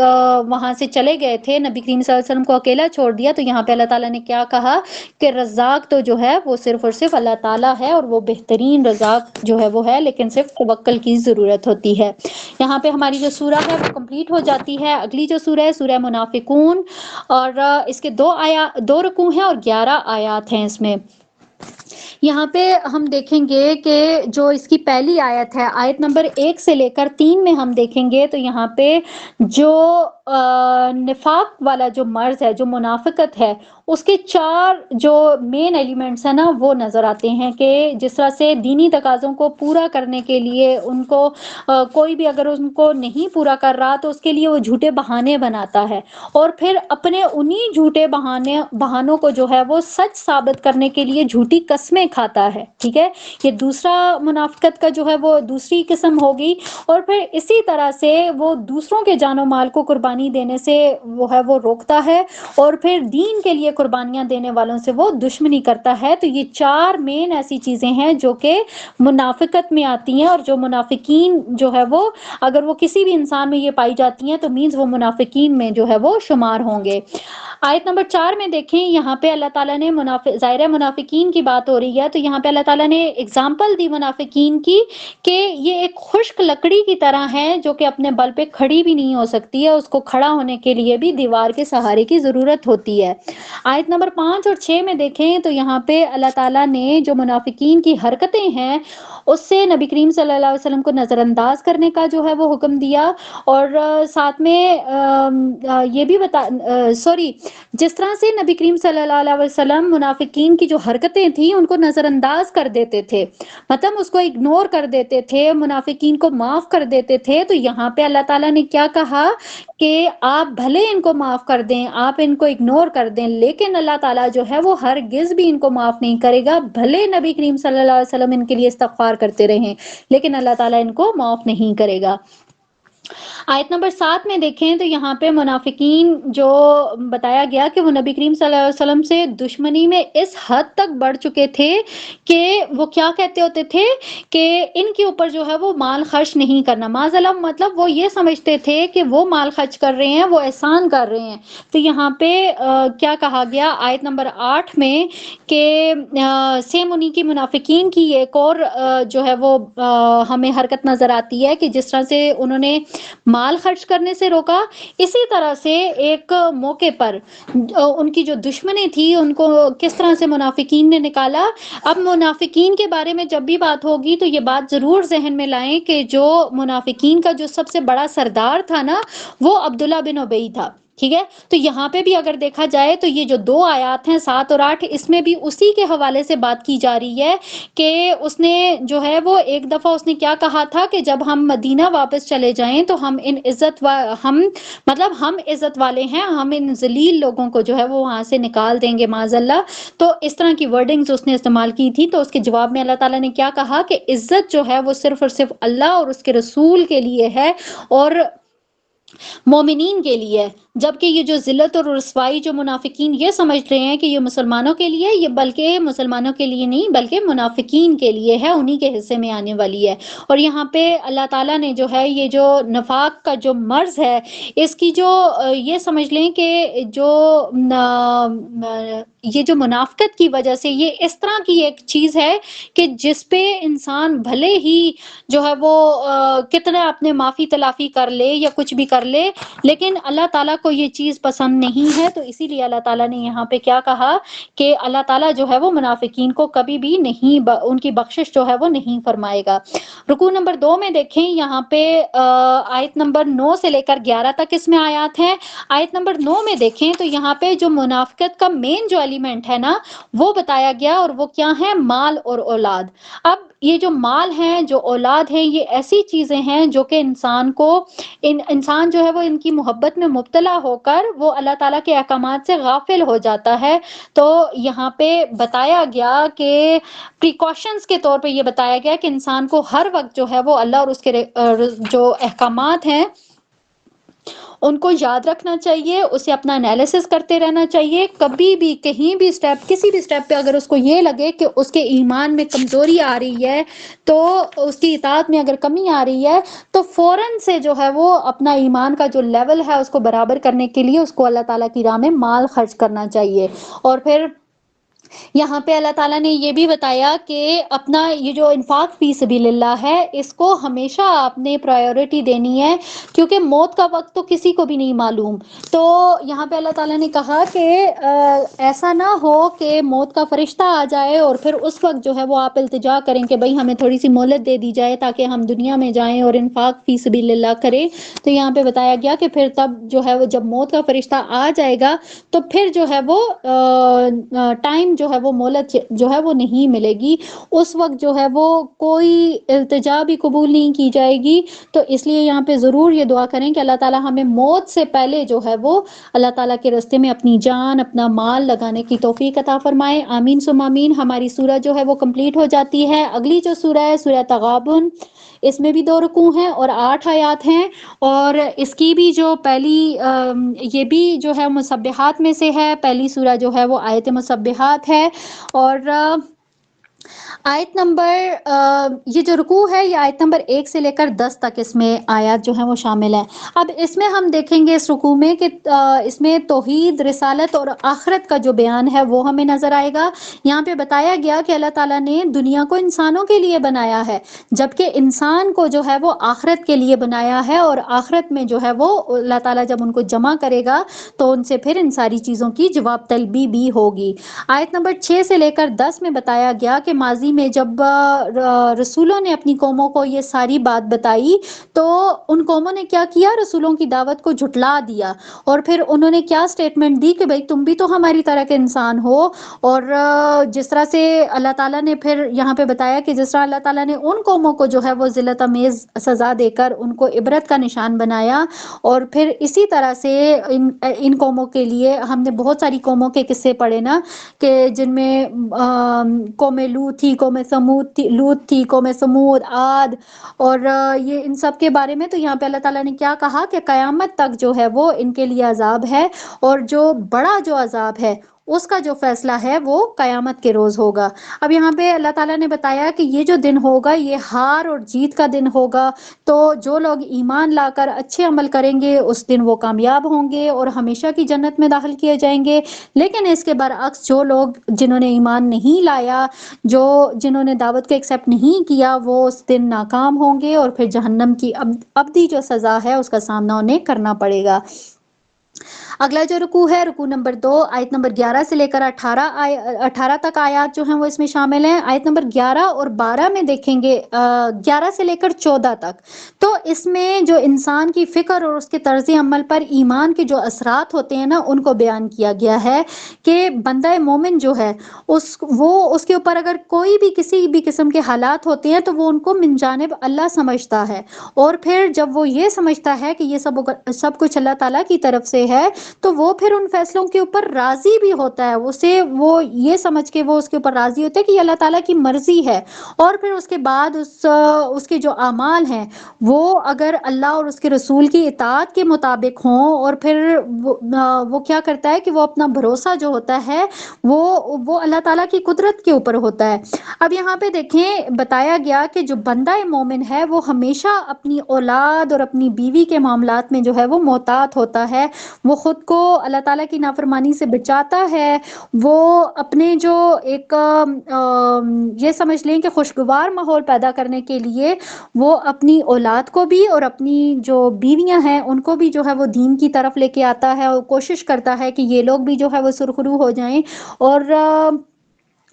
وہاں سے چلے گئے تھے، نبی کریم صلی اللہ علیہ وسلم کو اکیلا چھوڑ دیا، تو یہاں پہ اللہ تعالیٰ نے کیا کہا کہ رزاق تو جو ہے وہ صرف اور صرف اللہ تعالیٰ ہے، اور وہ بہترین رزاق جو ہے وہ ہے، لیکن صرف توکل کی ضرورت ہوتی ہے۔ یہاں پہ ہماری جو سورہ ہے وہ کمپلیٹ ہو جاتی ہے۔ اگلی جو سورہ ہے سورہ منافقون، اور اس کے 2 رکوع ہیں اور 11 آیات ہیں اس میں۔ یہاں پہ ہم دیکھیں گے کہ جو اس کی پہلی آیت ہے آیت نمبر 1 سے لے کر 3 میں ہم دیکھیں گے تو یہاں پہ جو نفاق والا جو مرض ہے، جو منافقت ہے، اس کے 4 جو مین ایلیمنٹس ہیں نا وہ نظر آتے ہیں کہ جس طرح سے دینی تقاضوں کو پورا کرنے کے لیے ان کو کوئی بھی اگر ان کو نہیں پورا کر رہا تو اس کے لیے وہ جھوٹے بہانے بناتا ہے، اور پھر اپنے انہی جھوٹے بہانوں کو جو ہے وہ سچ ثابت کرنے کے لیے جھوٹی قسمیں کھاتا ہے، ٹھیک ہے، یہ دوسرا منافقت کا جو ہے وہ دوسری قسم ہوگی۔ اور پھر اسی طرح سے وہ دوسروں کے جان و مال کو قربانی دینے سے وہ ہے وہ روکتا ہے، اور پھر دین کے لیے قربانیاں دینے والوں سے وہ دشمنی کرتا ہے۔ تو یہ 4 مین ایسی چیزیں ہیں جو کہ منافقت میں آتی ہیں، اور جو منافقین جو ہے وہ اگر وہ کسی بھی انسان میں یہ پائی جاتی ہیں تو مینز وہ منافقین میں جو ہے وہ شمار ہوں گے۔ آیت نمبر 4 میں دیکھیں، یہاں پہ اللہ تعالیٰ نے ظاہر منافقین کی بات ہو رہی ہے، تو یہاں پہ اللہ تعالیٰ نے اگزامپل دی منافقین کی کہ یہ ایک خشک لکڑی کی طرح ہے جو کہ اپنے بل پہ کھڑی بھی نہیں ہو سکتی ہے، اس کو کھڑا ہونے کے لیے بھی دیوار کے سہارے کی ضرورت ہوتی ہے۔ آیت نمبر 5 اور 6 میں دیکھیں تو یہاں پہ اللہ تعالیٰ نے جو منافقین کی حرکتیں ہیں اس سے نبی کریم صلی اللہ علیہ وسلم کو نظر انداز کرنے کا جو ہے وہ حکم دیا، اور ساتھ میں یہ بھی جس طرح سے نبی کریم صلی اللہ علیہ وسلم منافقین کی جو حرکتیں تھیں ان کو نظر انداز کر دیتے تھے، مطلب اس کو اگنور کر دیتے تھے، منافقین کو معاف کر دیتے تھے، تو یہاں پہ اللہ تعالیٰ نے کیا کہا کہ آپ بھلے ان کو معاف کر دیں، آپ ان کو اگنور کر دیں، لیکن اللہ تعالیٰ جو ہے وہ ہرگز بھی ان کو معاف نہیں کرے گا، بھلے نبی کریم صلی اللہ علیہ وسلم ان کے لیے استغفار کرتے رہیں لیکن اللہ تعالیٰ ان کو معاف نہیں کرے گا۔ آیت نمبر 7 میں دیکھیں تو یہاں پہ منافقین جو بتایا گیا کہ وہ نبی کریم صلی اللہ علیہ وسلم سے دشمنی میں اس حد تک بڑھ چکے تھے کہ وہ کیا کہتے ہوتے تھے کہ ان کے اوپر جو ہے وہ مال خرچ نہیں کرنا، معاذ اللہ، مطلب وہ یہ سمجھتے تھے کہ وہ مال خرچ کر رہے ہیں، وہ احسان کر رہے ہیں۔ تو یہاں پہ کیا کہا گیا آیت نمبر 8 میں کہ سیم انہی کی منافقین کی ایک اور جو ہے وہ ہمیں حرکت نظر آتی ہے کہ جس طرح سے انہوں نے مال خرچ کرنے سے روکا، اسی طرح سے ایک موقع پر ان کی جو دشمنی تھی ان کو کس طرح سے منافقین نے نکالا۔ اب منافقین کے بارے میں جب بھی بات ہوگی تو یہ بات ضرور ذہن میں لائیں کہ جو منافقین کا جو سب سے بڑا سردار تھا نا وہ عبداللہ بن ابی تھا، ٹھیک ہے، تو یہاں پہ بھی اگر دیکھا جائے تو یہ جو 2 آیات ہیں 7 اور 8 اس میں بھی اسی کے حوالے سے بات کی جا رہی ہے کہ اس نے جو ہے وہ ایک دفعہ اس نے کیا کہا تھا کہ جب ہم مدینہ واپس چلے جائیں تو ہم ان ہم عزت والے ہیں، ہم ان ذلیل لوگوں کو جو ہے وہ وہاں سے نکال دیں گے معاذ اللہ، تو اس طرح کی ورڈنگز اس نے استعمال کی تھی۔ تو اس کے جواب میں اللہ تعالیٰ نے کیا کہا کہ عزت جو ہے وہ صرف اور صرف اللہ اور اس کے رسول کے لیے ہے اور مومنین کے لیے، جبکہ یہ جو ذلت اور رسوائی جو منافقین یہ سمجھ رہے ہیں کہ یہ مسلمانوں کے لیے، یہ بلکہ مسلمانوں کے لیے نہیں بلکہ منافقین کے لیے ہے، انہی کے حصے میں آنے والی ہے۔ اور یہاں پہ اللہ تعالیٰ نے جو ہے یہ جو نفاق کا جو مرض ہے اس کی جو یہ سمجھ لیں کہ یہ جو منافقت کی وجہ سے یہ اس طرح کی ایک چیز ہے کہ جس پہ انسان بھلے ہی جو ہے وہ کتنا اپنے معافی تلافی کر لے یا کچھ بھی کر لے لیکن اللہ تعالیٰ کو یہ چیز پسند نہیں ہے، تو اسی لیے اللہ تعالیٰ نے یہاں پہ کیا کہا کہ اللہ تعالیٰ جو ہے وہ منافقین کو کبھی بھی نہیں ان کی بخشش جو ہے وہ نہیں فرمائے گا۔ رکوع نمبر 2 میں دیکھیں، یہاں پہ آیت نمبر 9 سے لے کر 11 تک اس میں آیات ہیں۔ آیت نمبر 9 میں دیکھیں تو یہاں پہ جو منافقت کا مین جو ایلیمنٹ ہے نا وہ بتایا گیا، اور وہ کیا ہے؟ مال اور اولاد۔ اب یہ جو مال ہیں، جو اولاد ہیں، یہ ایسی چیزیں ہیں جو کہ انسان جو ہے وہ ان کی محبت میں مبتلا ہو کر وہ اللہ تعالیٰ کے احکامات سے غافل ہو جاتا ہے۔ تو یہاں پہ بتایا گیا کہ پریکاشنز کے طور پہ یہ بتایا گیا کہ انسان کو ہر وقت جو ہے وہ اللہ اور اس کے جو احکامات ہیں ان کو یاد رکھنا چاہیے، اسے اپنا انالیسس کرتے رہنا چاہیے، کبھی بھی کہیں بھی کسی بھی سٹیپ پہ اگر اس کو یہ لگے کہ اس کے ایمان میں کمزوری آ رہی ہے، تو اس کی اطاعت میں اگر کمی آ رہی ہے تو فوراً سے جو ہے وہ اپنا ایمان کا جو لیول ہے اس کو برابر کرنے کے لیے اس کو اللہ تعالیٰ کی راہ میں مال خرچ کرنا چاہیے۔ اور پھر یہاں پہ اللہ تعالیٰ نے یہ بھی بتایا کہ اپنا یہ جو انفاق فی سبیل اللہ ہے اس کو ہمیشہ آپ نے پرائیورٹی دینی ہے، کیونکہ موت کا وقت تو کسی کو بھی نہیں معلوم۔ تو یہاں پہ اللہ تعالیٰ نے کہا کہ ایسا نہ ہو کہ موت کا فرشتہ آ جائے اور پھر اس وقت جو ہے وہ آپ التجا کریں کہ بھئی ہمیں تھوڑی سی مہلت دے دی جائے تاکہ ہم دنیا میں جائیں اور انفاق فی سبیل اللہ کریں۔ تو یہاں پہ بتایا گیا کہ پھر تب جو ہے وہ جب موت کا فرشتہ آ جائے گا تو پھر جو ہے وہ ٹائم جو ہے وہ مہلت جو ہے وہ نہیں ملے گی، اس وقت جو ہے وہ کوئی التجا بھی قبول نہیں کی جائے گی۔ تو اس لیے یہاں پہ ضرور یہ دعا کریں کہ اللہ تعالیٰ ہمیں موت سے پہلے جو ہے وہ اللہ تعالیٰ کے راستے میں اپنی جان اپنا مال لگانے کی توفیق عطا فرمائے، آمین ثم آمین۔ ہماری سورہ جو ہے وہ کمپلیٹ ہو جاتی ہے۔ اگلی جو سورہ ہے سورہ تغابن، اس میں بھی 2 رکوع ہیں اور 8 آیات ہیں، اور اس کی بھی جو پہلی یہ بھی جو ہے مسبحات میں سے ہے، پہلی سورہ جو ہے وہ آیت مسبحات ہے، اور آیت نمبر یہ جو رکوع ہے یہ آیت نمبر 1 سے لے کر 10 تک اس میں آیات جو ہیں وہ شامل ہیں۔ اب اس میں ہم دیکھیں گے اس رکوع میں کہ اس میں توحید، رسالت اور آخرت کا جو بیان ہے وہ ہمیں نظر آئے گا۔ یہاں پہ بتایا گیا کہ اللہ تعالیٰ نے دنیا کو انسانوں کے لیے بنایا ہے، جبکہ انسان کو جو ہے وہ آخرت کے لیے بنایا ہے، اور آخرت میں جو ہے وہ اللہ تعالیٰ جب ان کو جمع کرے گا تو ان سے پھر ان ساری چیزوں کی جواب طلبی بھی ہوگی۔ آیت نمبر 6 سے لے کر 10 میں بتایا گیا کہ ماضی میں جب رسولوں نے اپنی قوموں کو یہ ساری بات بتائی تو ان قوموں نے کیا کیا، رسولوں کی دعوت کو جھٹلا دیا، اور پھر انہوں نے کیا سٹیٹمنٹ دی کہ بھئی تم بھی تو ہماری طرح کے انسان ہو، اور جس طرح سے اللہ تعالیٰ نے پھر یہاں پہ بتایا کہ جس طرح اللہ تعالیٰ نے ان قوموں کو جو ہے وہ ذلت امیز سزا دے کر ان کو عبرت کا نشان بنایا، اور پھر اسی طرح سے ان قوموں کے لیے ہم نے بہت ساری قوموں کے قصے پڑھے نا، کہ جن میں قوم لوط تھی، قوم سمود تھی، لوط تھی، قوم سمود، عاد، اور یہ ان سب کے بارے میں تو یہاں پہ اللہ تعالیٰ نے کیا کہا کہ قیامت تک جو ہے وہ ان کے لیے عذاب ہے، اور جو بڑا جو عذاب ہے اس کا جو فیصلہ ہے وہ قیامت کے روز ہوگا۔ اب یہاں پہ اللہ تعالیٰ نے بتایا کہ یہ جو دن ہوگا یہ ہار اور جیت کا دن ہوگا، تو جو لوگ ایمان لا کر اچھے عمل کریں گے اس دن وہ کامیاب ہوں گے اور ہمیشہ کی جنت میں داخل کیے جائیں گے، لیکن اس کے برعکس جو لوگ جنہوں نے ایمان نہیں لایا، جنہوں نے دعوت کو ایکسیپٹ نہیں کیا، وہ اس دن ناکام ہوں گے اور پھر جہنم کی ابدی جو سزا ہے اس کا سامنا انہیں کرنا پڑے گا۔ اگلا جو رکوع ہے رکوع نمبر 2، آیت نمبر 11 سے لے کر 18 تک آیات جو ہیں وہ اس میں شامل ہیں۔ آیت نمبر 11 اور 12 میں دیکھیں گے 11 سے لے کر 14 تک، تو اس میں جو انسان کی فکر اور اس کے طرز عمل پر ایمان کے جو اثرات ہوتے ہیں نا ان کو بیان کیا گیا ہے، کہ بندہ مومن جو ہے اس کے اوپر اگر کوئی بھی کسی بھی قسم کے حالات ہوتے ہیں تو وہ ان کو من جانب اللہ سمجھتا ہے، اور پھر جب وہ یہ سمجھتا ہے کہ یہ سب کچھ اللہ تعالیٰ کی طرف سے ہے تو وہ پھر ان فیصلوں کے اوپر راضی بھی ہوتا ہے، وہ یہ سمجھ کے وہ اس کے اوپر راضی ہوتا ہے کہ یہ اللہ تعالیٰ کی مرضی ہے، اور پھر اس کے بعد اس کے جو اعمال ہیں وہ اگر اللہ اور اس کے رسول کی اطاعت کے مطابق ہوں، اور پھر وہ کیا کرتا ہے کہ وہ اپنا بھروسہ جو ہوتا ہے وہ اللہ تعالیٰ کی قدرت کے اوپر ہوتا ہے۔ اب یہاں پہ دیکھیں بتایا گیا کہ جو بندہ مومن ہے وہ ہمیشہ اپنی اولاد اور اپنی بیوی کے معاملات میں جو ہے وہ محتاط ہوتا ہے، وہ خود کو اللہ تعالیٰ کی نافرمانی سے بچاتا ہے، وہ اپنے جو ایک یہ سمجھ لیں کہ خوشگوار ماحول پیدا کرنے کے لیے وہ اپنی اولاد کو بھی اور اپنی جو بیویاں ہیں ان کو بھی جو ہے وہ دین کی طرف لے کے آتا ہے، اور کوشش کرتا ہے کہ یہ لوگ بھی جو ہے وہ سرخرو ہو جائیں، اور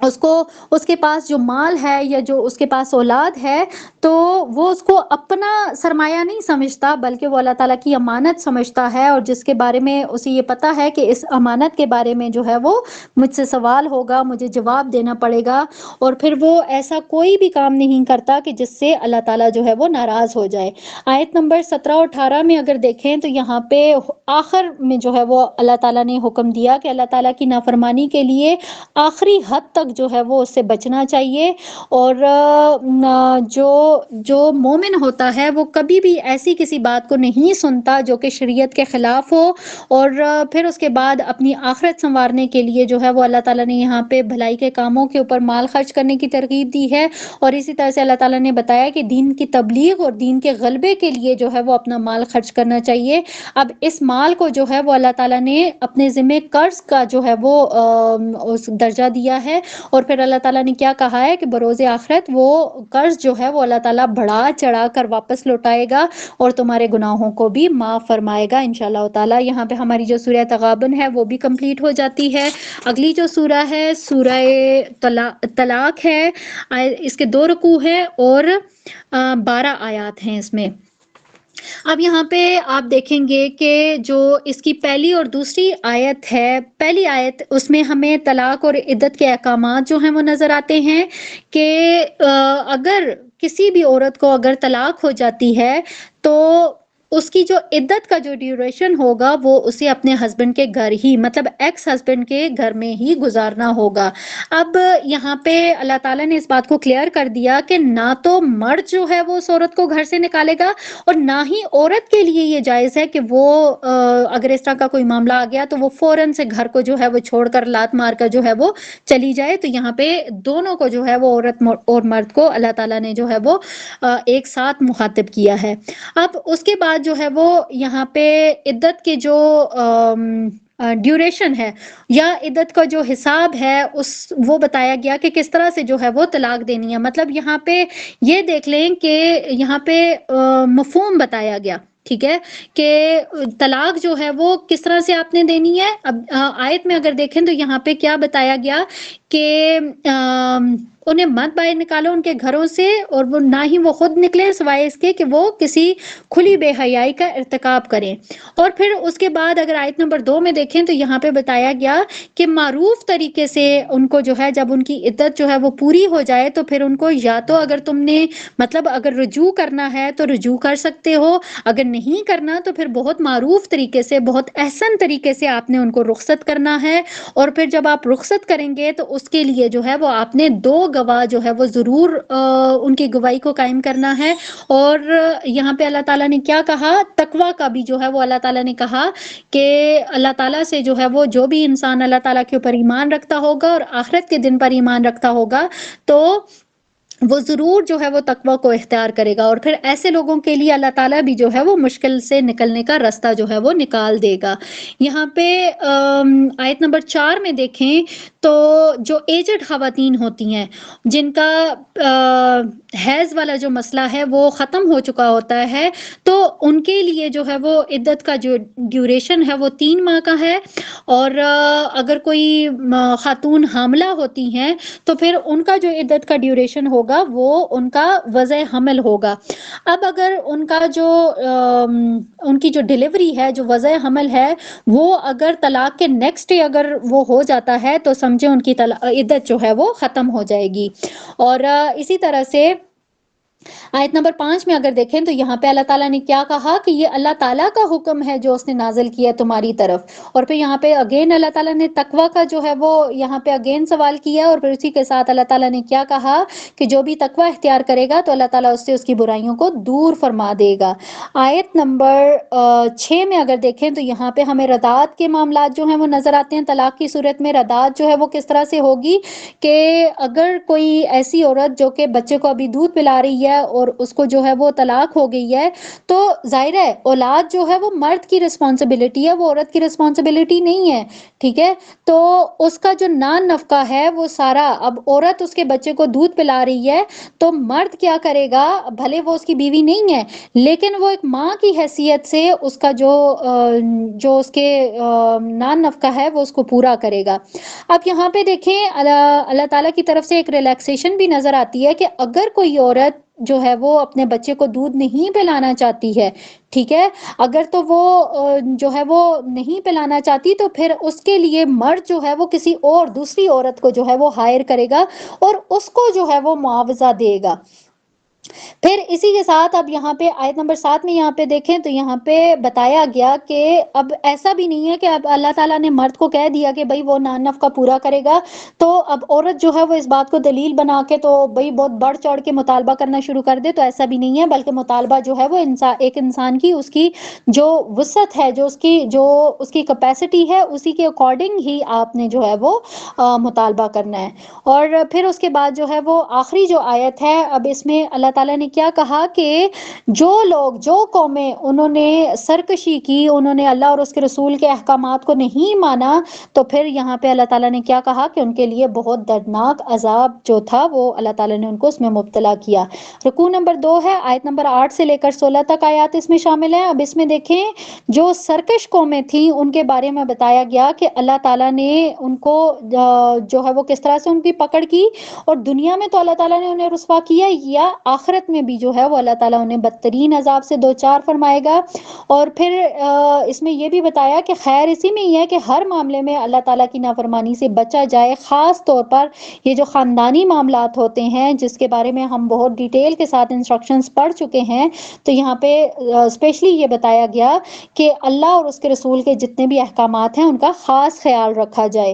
اس کے پاس جو مال ہے یا جو اس کے پاس اولاد ہے تو وہ اس کو اپنا سرمایہ نہیں سمجھتا بلکہ وہ اللہ تعالیٰ کی امانت سمجھتا ہے، اور جس کے بارے میں اسے یہ پتا ہے کہ اس امانت کے بارے میں جو ہے وہ مجھ سے سوال ہوگا، مجھے جواب دینا پڑے گا، اور پھر وہ ایسا کوئی بھی کام نہیں کرتا کہ جس سے اللہ تعالیٰ جو ہے وہ ناراض ہو جائے۔ آیت نمبر 17 اور 18 میں اگر دیکھیں تو یہاں پہ آخر میں جو ہے وہ اللہ تعالیٰ نے حکم دیا کہ اللہ تعالیٰ کی نافرمانی کے لیے آخری حد تک تک جو ہے وہ اس سے بچنا چاہیے، اور جو مومن ہوتا ہے وہ کبھی بھی ایسی کسی بات کو نہیں سنتا جو کہ شریعت کے خلاف ہو، اور پھر اس کے بعد اپنی آخرت سنوارنے کے لیے جو ہے وہ اللہ تعالیٰ نے یہاں پہ بھلائی کے کاموں کے اوپر مال خرچ کرنے کی ترغیب دی ہے، اور اسی طرح سے اللہ تعالیٰ نے بتایا کہ دین کی تبلیغ اور دین کے غلبے کے لیے جو ہے وہ اپنا مال خرچ کرنا چاہیے۔ اب اس مال کو جو ہے وہ اللہ تعالیٰ نے اپنے ذمہ قرض کا جو ہے وہ اس درجہ دیا ہے، اور پھر اللہ تعالیٰ نے کیا کہا ہے کہ بروز آخرت وہ قرض جو ہے وہ اللہ تعالیٰ بڑھا چڑھا کر واپس لوٹائے گا اور تمہارے گناہوں کو بھی معاف فرمائے گا انشاءاللہ تعالیٰ۔ یہاں پہ ہماری جو سورہ تغابن ہے وہ بھی کمپلیٹ ہو جاتی ہے۔ اگلی جو سورہ ہے سورہ طلاق ہے، اس کے 2 رکوع ہیں اور 12 آیات ہیں اس میں۔ اب یہاں پہ آپ دیکھیں گے کہ جو اس کی پہلی اور دوسری آیت ہے، پہلی آیت اس میں ہمیں طلاق اور عدت کے احکامات جو ہیں وہ نظر آتے ہیں کہ اگر کسی بھی عورت کو اگر طلاق ہو جاتی ہے تو اس کی جو عدت کا جو ڈیوریشن ہوگا وہ اسے اپنے ہسبینڈ کے گھر ہی، مطلب ایکس ہسبینڈ کے گھر میں ہی گزارنا ہوگا۔ اب یہاں پہ اللہ تعالیٰ نے اس بات کو کلیئر کر دیا کہ نہ تو مرد جو ہے وہ اس عورت کو گھر سے نکالے گا، اور نہ ہی عورت کے لیے یہ جائز ہے کہ وہ اگر اس طرح کا کوئی معاملہ آ گیا تو وہ فوراً سے گھر کو جو ہے وہ چھوڑ کر لات مار کر جو ہے وہ چلی جائے۔ تو یہاں پہ دونوں کو جو ہے وہ عورت اور مرد کو اللہ تعالیٰ نے جو ہے وہ ایک ساتھ مخاطب کیا ہے۔ اب اس کے بعد جو ہے وہ یہاں پہ عدت کے جو ڈیوریشن ہے یا عدت کا جو حساب ہے وہ بتایا گیا کہ کس طرح سے جو ہے وہ طلاق دینی ہے۔ مطلب یہاں پہ یہ دیکھ لیں کہ یہاں پہ مفہوم بتایا گیا، ٹھیک ہے، کہ طلاق جو ہے وہ کس طرح سے آپ نے دینی ہے۔ اب آیت میں اگر دیکھیں تو یہاں پہ کیا بتایا گیا کہ انہیں مت باہر نکالو ان کے گھروں سے، اور وہ نہ ہی وہ خود نکلیں سوائے اس کے کہ وہ کسی کھلی بے حیائی کا ارتکاب کریں۔ اور پھر اس کے بعد اگر آیت نمبر 2 میں دیکھیں تو یہاں پہ بتایا گیا کہ معروف طریقے سے ان کو جو ہے جب ان کی عدت جو ہے وہ پوری ہو جائے تو پھر ان کو یا تو اگر تم نے مطلب اگر رجوع کرنا ہے تو رجوع کر سکتے ہو، اگر نہیں کرنا تو پھر بہت معروف طریقے سے، بہت احسن طریقے سے آپ نے ان کو رخصت کرنا ہے۔ اور پھر جب آپ رخصت کریں گے تو اس کے لیے جو ہے وہ آپ نے 2 گواہ جو ہے وہ ضرور ان کی گواہی کو قائم کرنا ہے۔ اور یہاں پہ اللہ تعالیٰ نے کیا کہا، تقوی کا بھی جو ہے وہ اللہ تعالیٰ نے کہا کہ اللہ تعالیٰ سے جو ہے وہ جو بھی انسان اللہ تعالیٰ کے اوپر ایمان رکھتا ہوگا اور آخرت کے دن پر ایمان رکھتا ہوگا تو وہ ضرور جو ہے وہ تقوی کو اختیار کرے گا، اور پھر ایسے لوگوں کے لیے اللہ تعالیٰ بھی جو ہے وہ مشکل سے نکلنے کا راستہ جو ہے وہ نکال دے گا۔ یہاں پہ آیت نمبر 4 میں دیکھیں تو جو ایجڈ خواتین ہوتی ہیں جن کا حیض والا جو مسئلہ ہے وہ ختم ہو چکا ہوتا ہے تو ان کے لیے جو ہے وہ عدت کا جو ڈیوریشن ہے وہ 3 ماہ کا ہے، اور اگر کوئی خاتون حاملہ ہوتی ہیں تو پھر ان کا جو عدت کا ڈیوریشن ہوگا وہ ان کا وضع حمل ہوگا۔ اب اگر ان کا جو ان کی جو ڈیلیوری ہے، جو وضع حمل ہے، وہ اگر طلاق کے نیکسٹ ڈے اگر وہ ہو جاتا ہے تو سمجھے ان کی عدت جو ہے وہ ختم ہو جائے گی۔ اور اسی طرح سے آیت نمبر 5 میں اگر دیکھیں تو یہاں پہ اللہ تعالیٰ نے کیا کہا کہ یہ اللہ تعالیٰ کا حکم ہے جو اس نے نازل کیا تمہاری طرف۔ اور پھر یہاں پہ اگین اللہ تعالیٰ نے تقوی کا جو ہے وہ یہاں پہ اگین سوال کیا، اور پھر اسی کے ساتھ اللہ تعالیٰ نے کیا کہا کہ جو بھی تقوی اختیار کرے گا تو اللہ تعالیٰ اس سے اس کی برائیوں کو دور فرما دے گا۔ آیت نمبر 6 میں اگر دیکھیں تو یہاں پہ ہمیں رضاعت کے معاملات جو ہیں وہ نظر آتے ہیں۔ طلاق کی صورت میں رضاعت جو ہے وہ کس طرح سے ہوگی کہ اگر کوئی ایسی عورت جو کہ بچے کو ابھی دودھ پلا رہی ہے اور اس کو جو ہے وہ طلاق ہو گئی ہے تو ظاہر ہے اولاد جو ہے وہ مرد کی رسپانسبلٹی ہے، وہ عورت کی رسپانسبلٹی نہیں ہے، ٹھیک ہے۔ تو اس کا جو نان نفقہ ہے وہ سارا، اب عورت اس کے بچے کو دودھ پلا رہی ہے تو مرد کیا کرے گا، بھلے وہ اس کی بیوی نہیں ہے لیکن وہ ایک ماں کی حیثیت سے اس کا جو اس کے نان نفقہ ہے وہ اس کو پورا کرے گا۔ اب یہاں پہ دیکھیں اللہ تعالیٰ کی طرف سے ایک ریلیکسیشن بھی نظر آتی ہے کہ اگر کوئی عورت جو ہے وہ اپنے بچے کو دودھ نہیں پلانا چاہتی ہے، ٹھیک ہے، اگر تو وہ جو ہے وہ نہیں پلانا چاہتی تو پھر اس کے لیے مرد جو ہے وہ کسی اور دوسری عورت کو جو ہے وہ ہائر کرے گا اور اس کو جو ہے وہ معاوضہ دے گا۔ پھر اسی کے ساتھ اب یہاں پہ آیت نمبر 7 میں یہاں پہ دیکھیں تو یہاں پہ بتایا گیا کہ اب ایسا بھی نہیں ہے کہ اب اللہ تعالیٰ نے مرد کو کہہ دیا کہ بھئی وہ نان نفقہ پورا کرے گا تو اب عورت جو ہے وہ اس بات کو دلیل بنا کے تو بھئی بہت بڑھ چڑھ کے مطالبہ کرنا شروع کر دے، تو ایسا بھی نہیں ہے، بلکہ مطالبہ جو ہے وہ ایک انسان کی اس کی جو وسعت ہے، جو اس کی کیپیسٹی ہے، اسی کے اکارڈنگ ہی آپ نے جو ہے وہ مطالبہ کرنا ہے۔ اور پھر اس کے بعد جو ہے وہ آخری جو آیت ہے، اب اس میں اللہ تعالیٰ نے کیا کہا کہ جو لوگ، جو قومیں انہوں نے سرکشی کی، انہوں نے اللہ اور اس کے رسول کے احکامات کو نہیں مانا، تو پھر یہاں پہ اللہ تعالیٰ نے کیا کہا کہ ان کے لیے بہت دردناک عذاب جو تھا وہ اللہ تعالیٰ نے ان کو اس میں مبتلا کیا۔ رکوع نمبر 2 ہے، آیت نمبر 8 سے لے کر 16 تک آیات اس میں شامل ہیں۔ اب اس میں دیکھیں جو سرکش قومیں تھیں ان کے بارے میں بتایا گیا کہ اللہ تعالیٰ نے ان کو جو ہے وہ کس طرح سے ان کی پکڑ کی، اور دنیا میں تو اللہ تعالیٰ نے انہیں رسوا کیا، یا آخرت میں بھی جو ہے وہ اللہ تعالیٰ انہیں بدترین عذاب سے دوچار فرمائے گا۔ اور پھر اس میں یہ بھی بتایا کہ خیر اسی میں ہی ہے کہ ہر معاملے میں اللہ تعالیٰ کی نافرمانی سے بچا جائے، خاص طور پر یہ جو خاندانی معاملات ہوتے ہیں جس کے بارے میں ہم بہت ڈیٹیل کے ساتھ انسٹرکشنز پڑھ چکے ہیں، تو یہاں پہ اسپیشلی یہ بتایا گیا کہ اللہ اور اس کے رسول کے جتنے بھی احکامات ہیں ان کا خاص خیال رکھا جائے۔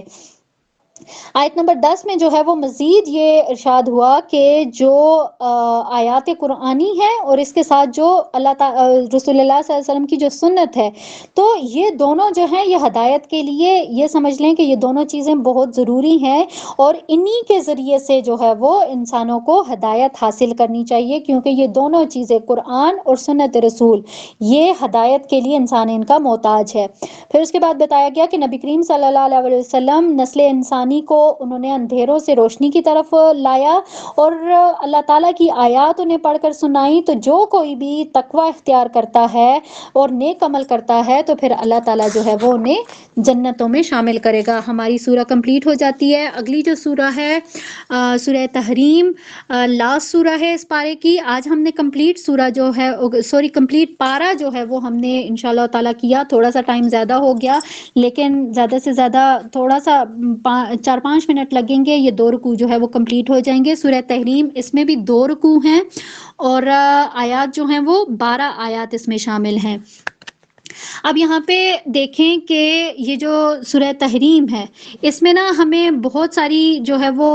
آیت نمبر 10 میں جو ہے وہ مزید یہ ارشاد ہوا کہ جو آیات قرآنی ہے اور اس کے ساتھ جو رسول اللہ صلی اللہ علیہ وسلم کی جو سنت ہے، تو یہ دونوں جو ہیں یہ ہدایت کے لیے، یہ سمجھ لیں کہ یہ دونوں چیزیں بہت ضروری ہیں، اور انہی کے ذریعے سے جو ہے وہ انسانوں کو ہدایت حاصل کرنی چاہیے، کیونکہ یہ دونوں چیزیں قرآن اور سنت رسول یہ ہدایت کے لیے انسان ان کا محتاج ہے۔ پھر اس کے بعد بتایا گیا کہ نبی کریم صلی اللہ علیہ وسلم نسل انسانی کو انہوں نے اندھیروں سے روشنی کی طرف لایا، اور اللہ تعالیٰ کی آیات انہیں پڑھ کر سنائی، تو جو کوئی بھی تقوی اختیار کرتا ہے اور نیک عمل کرتا ہے تو پھر اللہ تعالیٰ جو ہے وہ انہیں جنتوں میں شامل کرے گا۔ ہماری سورہ کمپلیٹ ہو جاتی ہے۔ اگلی جو سورہ ہے سورہ تحریم، لاسٹ سورہ ہے اس پارے کی۔ آج ہم نے کمپلیٹ سورہ جو ہے کمپلیٹ پارہ جو ہے وہ ہم نے انشاءاللہ تعالیٰ کیا، تھوڑا سا ٹائم زیادہ ہو گیا لیکن زیادہ سے زیادہ تھوڑا سا 4-5 منٹ لگیں گے، یہ 2 رکوع جو ہے وہ کمپلیٹ ہو جائیں گے۔ سورہ تحریم اس میں بھی 2 رکوع ہیں، اور آیات جو ہیں وہ 12 آیات اس میں شامل ہیں۔ اب یہاں پہ دیکھیں کہ یہ جو سورہ تحریم ہے اس میں نا ہمیں بہت ساری جو ہے وہ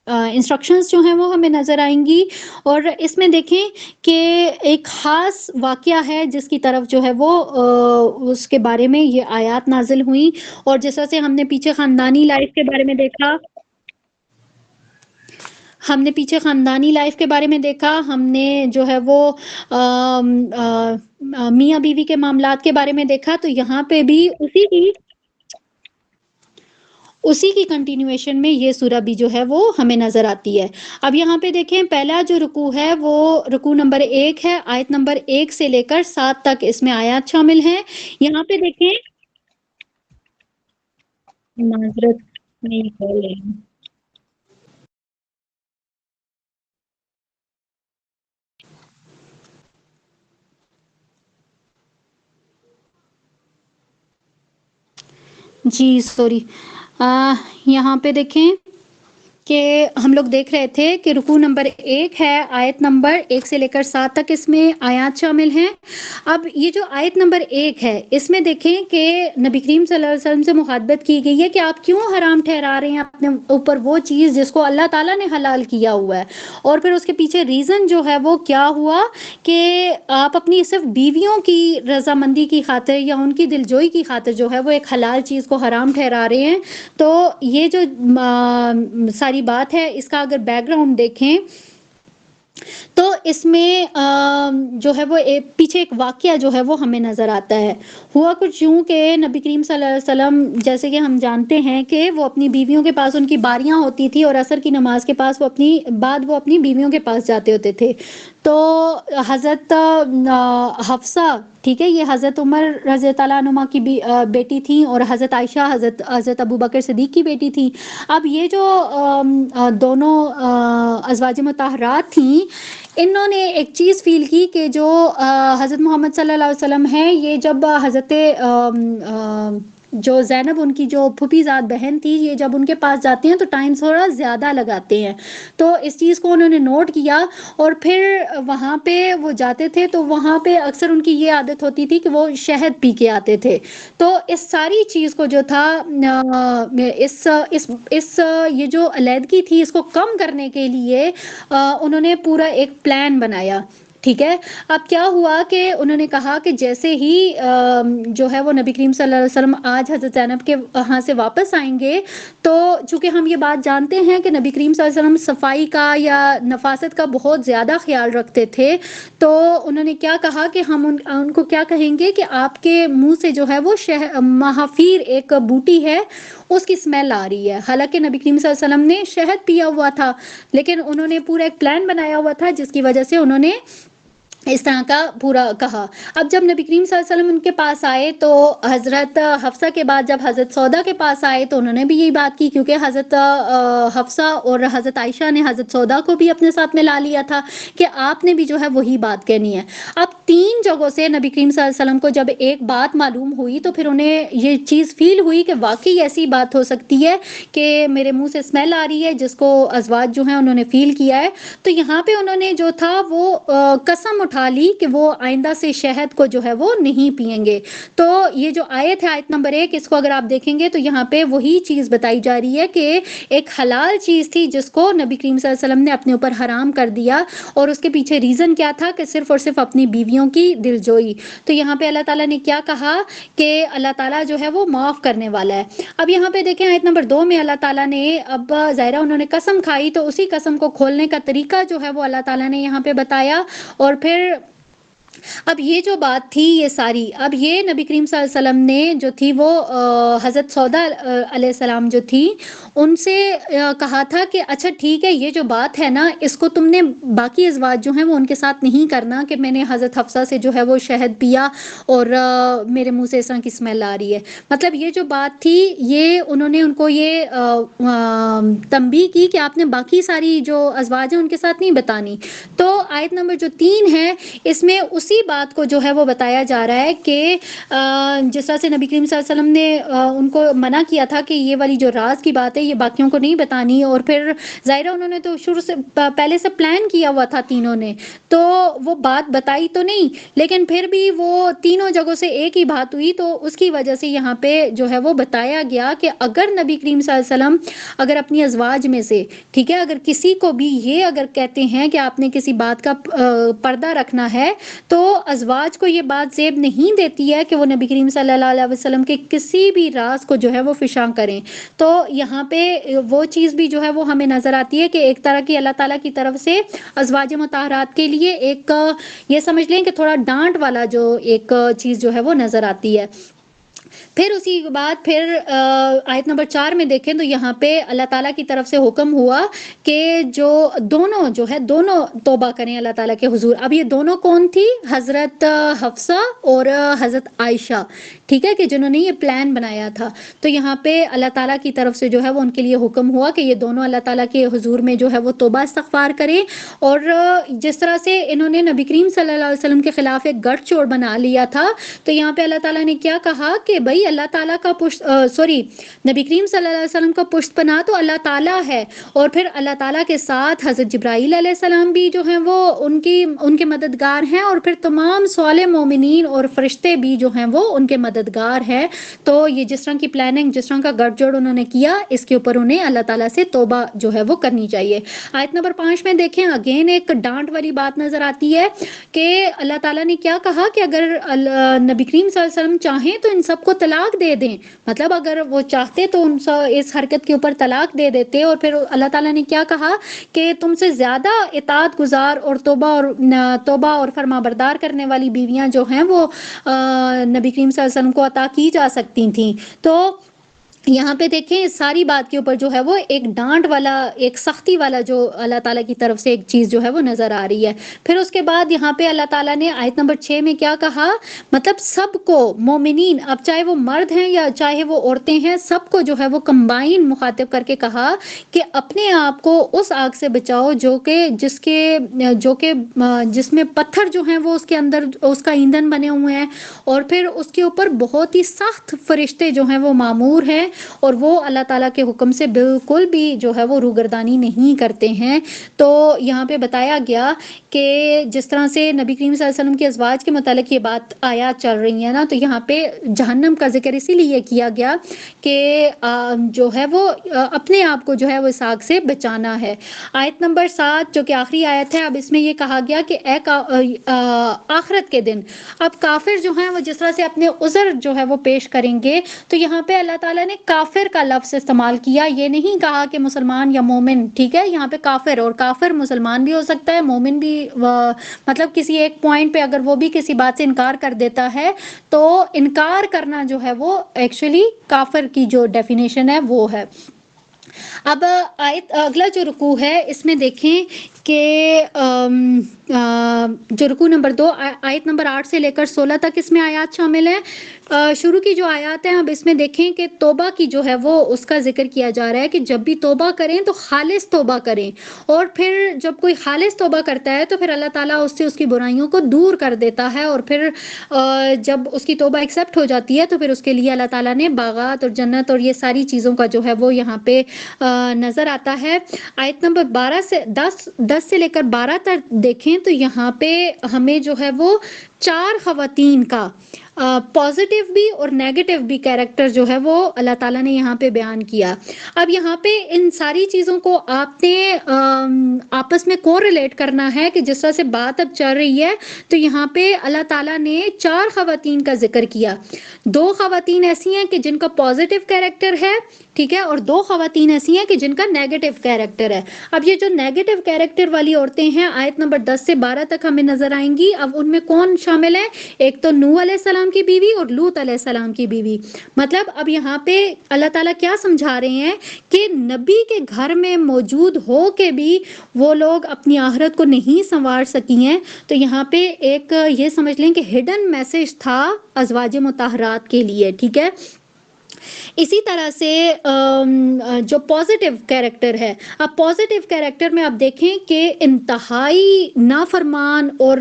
انسٹرکشنز جو ہیں وہ ہمیں نظر آئیں گی، اور اس میں دیکھیں کہ ایک خاص واقعہ ہے جس کی طرف جو ہے وہ اس کے بارے میں یہ آیات نازل ہوئیں، اور جیسا سے ہم نے پیچھے خاندانی لائف کے بارے میں دیکھا، ہم نے پیچھے خاندانی لائف کے بارے میں دیکھا، ہم نے جو ہے وہ میاں بیوی کے معاملات کے بارے میں دیکھا، تو یہاں پہ بھی اسی کی کنٹینیویشن میں یہ سورہ بھی جو ہے وہ ہمیں نظر آتی ہے۔ اب یہاں پہ دیکھیں پہلا جو رکوع ہے وہ رکوع نمبر 1 ہے، آیت نمبر 1 سے لے کر 7 تک اس میں آیات شامل ہیں۔ یہاں پہ دیکھیں معذرت نہیں کر رہی ہوں۔ جی سوری، یہاں پہ دیکھیں کہ ہم لوگ دیکھ رہے تھے کہ رکوع نمبر 1 ہے، آیت نمبر 1 سے لے کر 7 تک اس میں آیات شامل ہیں۔ اب یہ جو آیت نمبر 1 ہے اس میں دیکھیں کہ نبی کریم صلی اللہ علیہ وسلم سے مخاطبت کی گئی ہے کہ آپ کیوں حرام ٹھہرا رہے ہیں اپنے اوپر وہ چیز جس کو اللہ تعالیٰ نے حلال کیا ہوا ہے، اور پھر اس کے پیچھے ریزن جو ہے وہ کیا ہوا کہ آپ اپنی صرف بیویوں کی رضامندی کی خاطر یا ان کی دلجوئی کی خاطر جو ہے وہ ایک حلال چیز کو حرام ٹھہرا رہے ہیں۔ تو یہ جو ساری بات ہے اس کا اگر بیک گراؤنڈ دیکھیں تو اس میں جو ہے وہ پیچھے ایک واقعہ جو ہے وہ ہمیں نظر آتا ہے۔ ہوا کچھ یوں کہ نبی کریم صلی اللہ علیہ وسلم جیسے کہ ہم جانتے ہیں کہ وہ اپنی بیویوں کے پاس ان کی باریاں ہوتی تھی، اور عصر کی نماز کے پاس وہ اپنی بیویوں کے پاس جاتے ہوتے تھے۔ تو حضرت حفصہ، ٹھیک ہے، یہ حضرت عمر رضی اللہ عنہما کی بیٹی تھیں، اور حضرت عائشہ حضرت ابوبکر صدیق کی بیٹی تھی۔ اب یہ جو دونوں ازواج مطہرات تھیں، انہوں نے ایک چیز فیل کی کہ جو حضرت محمد صلی اللہ علیہ وسلم ہے، یہ جب حضرت جو زینب ان کی جو پھوپھی زاد بہن تھی، یہ جب ان کے پاس جاتے ہیں تو ٹائم تھوڑا زیادہ لگاتے ہیں، تو اس چیز کو انہوں نے نوٹ کیا، اور پھر وہاں پہ وہ جاتے تھے تو وہاں پہ اکثر ان کی یہ عادت ہوتی تھی کہ وہ شہد پی کے آتے تھے. تو اس ساری چیز کو جو تھا اس یہ جو علیحدگی تھی اس کو کم کرنے کے لیے انہوں نے پورا ایک پلان بنایا. ٹھیک ہے. اب کیا ہوا کہ انہوں نے کہا کہ جیسے ہی جو ہے وہ نبی کریم صلی اللہ علیہ وسلم آج حضرت زینب کے وہاں سے واپس آئیں گے، تو چونکہ ہم یہ بات جانتے ہیں کہ نبی کریم صلی اللہ علیہ وسلم صفائی کا یا نفاست کا بہت زیادہ خیال رکھتے تھے، تو انہوں نے کیا کہا کہ ہم ان کو کیا کہیں گے کہ آپ کے منہ سے جو ہے وہ محافیر ایک بوٹی ہے اس کی اسمیل آ رہی ہے. حالانکہ نبی کریم صلی اللہ علیہ وسلم نے شہد پیا ہوا تھا، لیکن انہوں نے پورا ایک پلان بنایا ہوا تھا جس کی وجہ سے انہوں نے اس طرح کا پورا کہا. اب جب نبی کریم صلی اللہ علیہ وسلم ان کے پاس آئے تو حضرت حفصہ کے بعد جب حضرت سودا کے پاس آئے تو انہوں نے بھی یہی بات کی، کیونکہ حضرت حفصہ اور حضرت عائشہ نے حضرت سودا کو بھی اپنے ساتھ ملا لیا تھا کہ آپ نے بھی جو ہے وہی بات کہنی ہے. اب 3 جگہوں سے نبی کریم صلی اللہ علیہ وسلم کو جب ایک بات معلوم ہوئی تو پھر انہیں یہ چیز فیل ہوئی کہ واقعی ایسی بات ہو سکتی ہے کہ میرے منہ سے اسمیل آ رہی ہے، جس کو ازواج جو ہیں انہوں نے فیل کیا ہے. تو یہاں پہ انہوں نے جو تھا وہ قسم اٹھا لی کہ وہ آئندہ سے شہد کو جو ہے وہ نہیں پئیں گے. تو یہ جو آیت ہے، آیت نمبر 1، اس کو اگر آپ دیکھیں گے تو یہاں پہ وہی چیز بتائی جا رہی ہے کہ ایک حلال چیز تھی جس کو نبی کریم صلی اللہ علیہ وسلم نے اپنے اوپر حرام کر دیا، اور اس کے پیچھے ریزن کیا تھا کہ صرف اور صرف اپنی بیویوں کی دلجوئی. تو یہاں پہ اللہ تعالیٰ نے کیا کہا کہ اللہ تعالیٰ جو ہے وہ معاف کرنے والا ہے. اب یہاں پہ دیکھیں آیت نمبر 2 میں اللہ تعالیٰ نے اب ظاہرہ انہوں نے قسم کھائی تو اسی قسم کو کھولنے کا طریقہ جو ہے وہ اللہ تعالیٰ نے یہاں پہ بتایا. اور پھر اب یہ جو بات تھی یہ ساری، اب یہ نبی کریم صلی اللہ علیہ وسلم نے جو تھی وہ حضرت سودا علیہ السلام جو تھی ان سے کہا تھا کہ اچھا ٹھیک ہے، یہ جو بات ہے نا اس کو تم نے باقی ازواج جو ہیں وہ ان کے ساتھ نہیں کرنا کہ میں نے حضرت حفصہ سے جو ہے وہ شہد پیا اور میرے منہ سے اس طرح کی اسمیل آ رہی ہے. مطلب یہ جو بات تھی یہ انہوں نے ان کو یہ تنبیہ کی کہ آپ نے باقی ساری جو ازواج ہیں ان کے ساتھ نہیں بتانی. تو آیت نمبر جو 3 ہے اس میں اسی بات کو جو ہے وہ بتایا جا رہا ہے کہ جس طرح سے نبی کریم صلی اللہ علیہ وسلم نے ان کو منع کیا تھا کہ یہ والی جو راز کی بات ہے یہ باقیوں کو نہیں بتانی، اور پھر ظاہرہ انہوں نے تو شروع سے پہلے سے پلان کیا ہوا تھا تینوں نے، تو وہ بات بتائی تو نہیں، لیکن پھر بھی وہ تینوں جگہوں سے ایک ہی بات ہوئی. تو اس کی وجہ سے یہاں پہ جو ہے وہ بتایا گیا کہ اگر نبی کریم صلی اللہ علیہ وسلم اگر اپنی ازواج میں سے، ٹھیک ہے، اگر کسی کو بھی یہ اگر کہتے ہیں کہ آپ نے کسی بات کا پردہ رکھنا ہے تو ازواج کو یہ بات زیب نہیں دیتی ہے کہ وہ نبی کریم صلی اللہ علیہ وسلم کے کسی بھی راز کو جو ہے وہ فشاں کریں. تو یہاں پہ وہ چیز بھی جو ہے وہ ہمیں نظر آتی ہے کہ ایک طرح کی اللہ تعالیٰ کی طرف سے ازواج مطہرات کے لیے ایک یہ سمجھ لیں کہ تھوڑا ڈانٹ والا جو ایک چیز جو ہے وہ نظر آتی ہے. پھر اسی کے بعد پھر آیت نمبر 4 میں دیکھیں تو یہاں پہ اللہ تعالیٰ کی طرف سے حکم ہوا کہ جو دونوں جو ہے دونوں توبہ کریں اللہ تعالیٰ کے حضور. اب یہ دونوں کون تھی؟ حضرت حفصہ اور حضرت عائشہ، ٹھیک ہے، کہ جنہوں نے یہ پلان بنایا تھا. تو یہاں پہ اللہ تعالیٰ کی طرف سے جو ہے وہ ان کے لیے حکم ہوا کہ یہ دونوں اللہ تعالیٰ کے حضور میں جو ہے وہ توبہ استغفار کریں. اور جس طرح سے انہوں نے نبی کریم صلی اللہ علیہ وسلم کے خلاف ایک گٹھ چوڑ بنا لیا تھا، تو یہاں پہ اللہ تعالیٰ نے کیا کہا کہ بھائی اللہ تعالیٰ کا نبی کریم صلی اللہ علیہ وسلم کا پشت پناہ تو اللہ تعالیٰ ہے، اور پھر اللہ تعالیٰ کے ساتھ حضرت جبرائیل علیہ السلام بھی جو ہیں وہ ان کے مددگار ہیں، اور پھر تمام صالح مومنین اور فرشتے بھی جو ہیں وہ ان کے مددگار ہیں. تو یہ جس طرح کی پلاننگ، جس طرح کا گٹھ جوڑ انہوں نے کیا، اس کے اوپر انہیں اللہ تعالیٰ سے توبہ جو ہے وہ کرنی چاہیے. آیت نمبر 5 میں دیکھیں اگین ایک ڈانٹ والی بات نظر آتی ہے کہ اللہ تعالیٰ نے کیا کہا کہ اگر نبی کریم صلی اللہ علیہ وسلم چاہیں تو ان سب کو طلاق دے دیں. مطلب اگر وہ چاہتے تو اس حرکت کے اوپر طلاق دے دیتے. اور پھر اللہ تعالیٰ نے کیا کہا کہ تم سے زیادہ اطاعت گزار اور توبہ اور فرما بردار کرنے والی بیویاں جو ہیں وہ نبی کریم صلی اللہ علیہ وسلم کو عطا کی جا سکتی تھیں. تو یہاں پہ دیکھیں اس ساری بات کے اوپر جو ہے وہ ایک ڈانٹ والا، ایک سختی والا جو اللہ تعالیٰ کی طرف سے ایک چیز جو ہے وہ نظر آ رہی ہے۔ پھر اس کے بعد یہاں پہ اللہ تعالیٰ نے آیت نمبر 6 میں کیا کہا، مطلب سب کو مومنین، اب چاہے وہ مرد ہیں یا چاہے وہ عورتیں ہیں، سب کو جو ہے وہ کمبائن مخاطب کر کے کہا کہ اپنے آپ کو اس آگ سے بچاؤ جو کہ جس میں پتھر جو ہیں وہ اس کے اندر اس کا ایندھن بنے ہوئے ہیں، اور پھر اس کے اوپر بہت ہی سخت فرشتے جو ہیں وہ مامور ہیں، اور وہ اللہ تعالیٰ کے حکم سے بالکل بھی جو ہے وہ روگردانی نہیں کرتے ہیں۔ تو یہاں پہ بتایا گیا کہ جس طرح سے نبی کریم صلی اللہ علیہ وسلم کے ازواج کے متعلق یہ بات آیات چل رہی ہیں نا، تو یہاں پہ جہنم کا ذکر اسی لیے کیا گیا کہ جو ہے وہ اپنے آپ کو جو ہے وہ اس آگ سے بچانا ہے۔ آیت نمبر 7 جو کہ آخری آیت ہے، اب اس میں یہ کہا گیا کہ آخرت کے دن اب کافر جو ہیں وہ جس طرح سے اپنے عذر جو ہے وہ پیش کریں گے، تو یہاں پہ اللہ تعالیٰ نے کافر کا لفظ استعمال کیا، یہ نہیں کہا کہ مسلمان یا مومن، ٹھیک ہے، یہاں پہ کافر، اور کافر مسلمان بھی ہو سکتا ہے، مومن بھی، مطلب کسی ایک پوائنٹ پہ اگر وہ بھی کسی بات سے انکار کر دیتا ہے تو انکار کرنا جو ہے وہ ایکچولی کافر کی جو ڈیفینیشن ہے وہ ہے۔ اب اگلا جو رکوع ہے اس میں دیکھیں کہ جو رکوع نمبر 2 آیت نمبر 8 سے لے کر 16 تک اس میں آیات شامل ہیں۔ شروع کی جو آیات ہیں اب اس میں دیکھیں کہ توبہ کی جو ہے وہ اس کا ذکر کیا جا رہا ہے کہ جب بھی توبہ کریں تو خالص توبہ کریں، اور پھر جب کوئی خالص توبہ کرتا ہے تو پھر اللہ تعالیٰ اس سے اس کی برائیوں کو دور کر دیتا ہے، اور پھر جب اس کی توبہ ایکسیپٹ ہو جاتی ہے تو پھر اس کے لیے اللہ تعالیٰ نے باغات اور جنت اور یہ ساری چیزوں کا جو ہے وہ یہاں پہ نظر آتا ہے۔ آیت نمبر 10 سے لے کر 12 تک دیکھیں تو یہاں پہ ہمیں جو ہے وہ 4 خواتین کا پازیٹیو بھی اور نیگیٹو بھی کیریکٹر جو ہے وہ اللہ تعالیٰ نے یہاں پہ بیان کیا۔ اب یہاں پہ ان ساری چیزوں کو آپ نے آپس میں کو ریلیٹ کرنا ہے کہ جس طرح سے بات اب چل رہی ہے، تو یہاں پہ اللہ تعالیٰ نے 4 خواتین کا ذکر کیا۔ 2 خواتین ایسی ہیں کہ جن کا پازیٹیو کیریکٹر ہے، ٹھیک ہے، اور 2 خواتین ایسی ہیں کہ جن کا نیگیٹو کیریکٹر ہے۔ اب یہ جو نیگیٹو کیریکٹر والی عورتیں ہیں آیت نمبر 10 سے 12 تک ہمیں نظر آئیں گی۔ اب ان میں کون شامل ہے؟ ایک تو نوح علیہ السلام کی بیوی اور لوط علیہ السلام کی بیوی۔ مطلب اب یہاں پہ اللہ تعالیٰ کیا سمجھا رہے ہیں کہ نبی کے گھر میں موجود ہو کے بھی وہ لوگ اپنی آخرت کو نہیں سنوار سکی ہیں، تو یہاں پہ ایک یہ سمجھ لیں کہ ہڈن میسج تھا ازواج مطہرات کے لیے، ٹھیک ہے۔ اسی طرح سے جو پازیٹیو کیریکٹر ہے، اب پازیٹیو کیریکٹر میں آپ دیکھیں کہ انتہائی نافرمان اور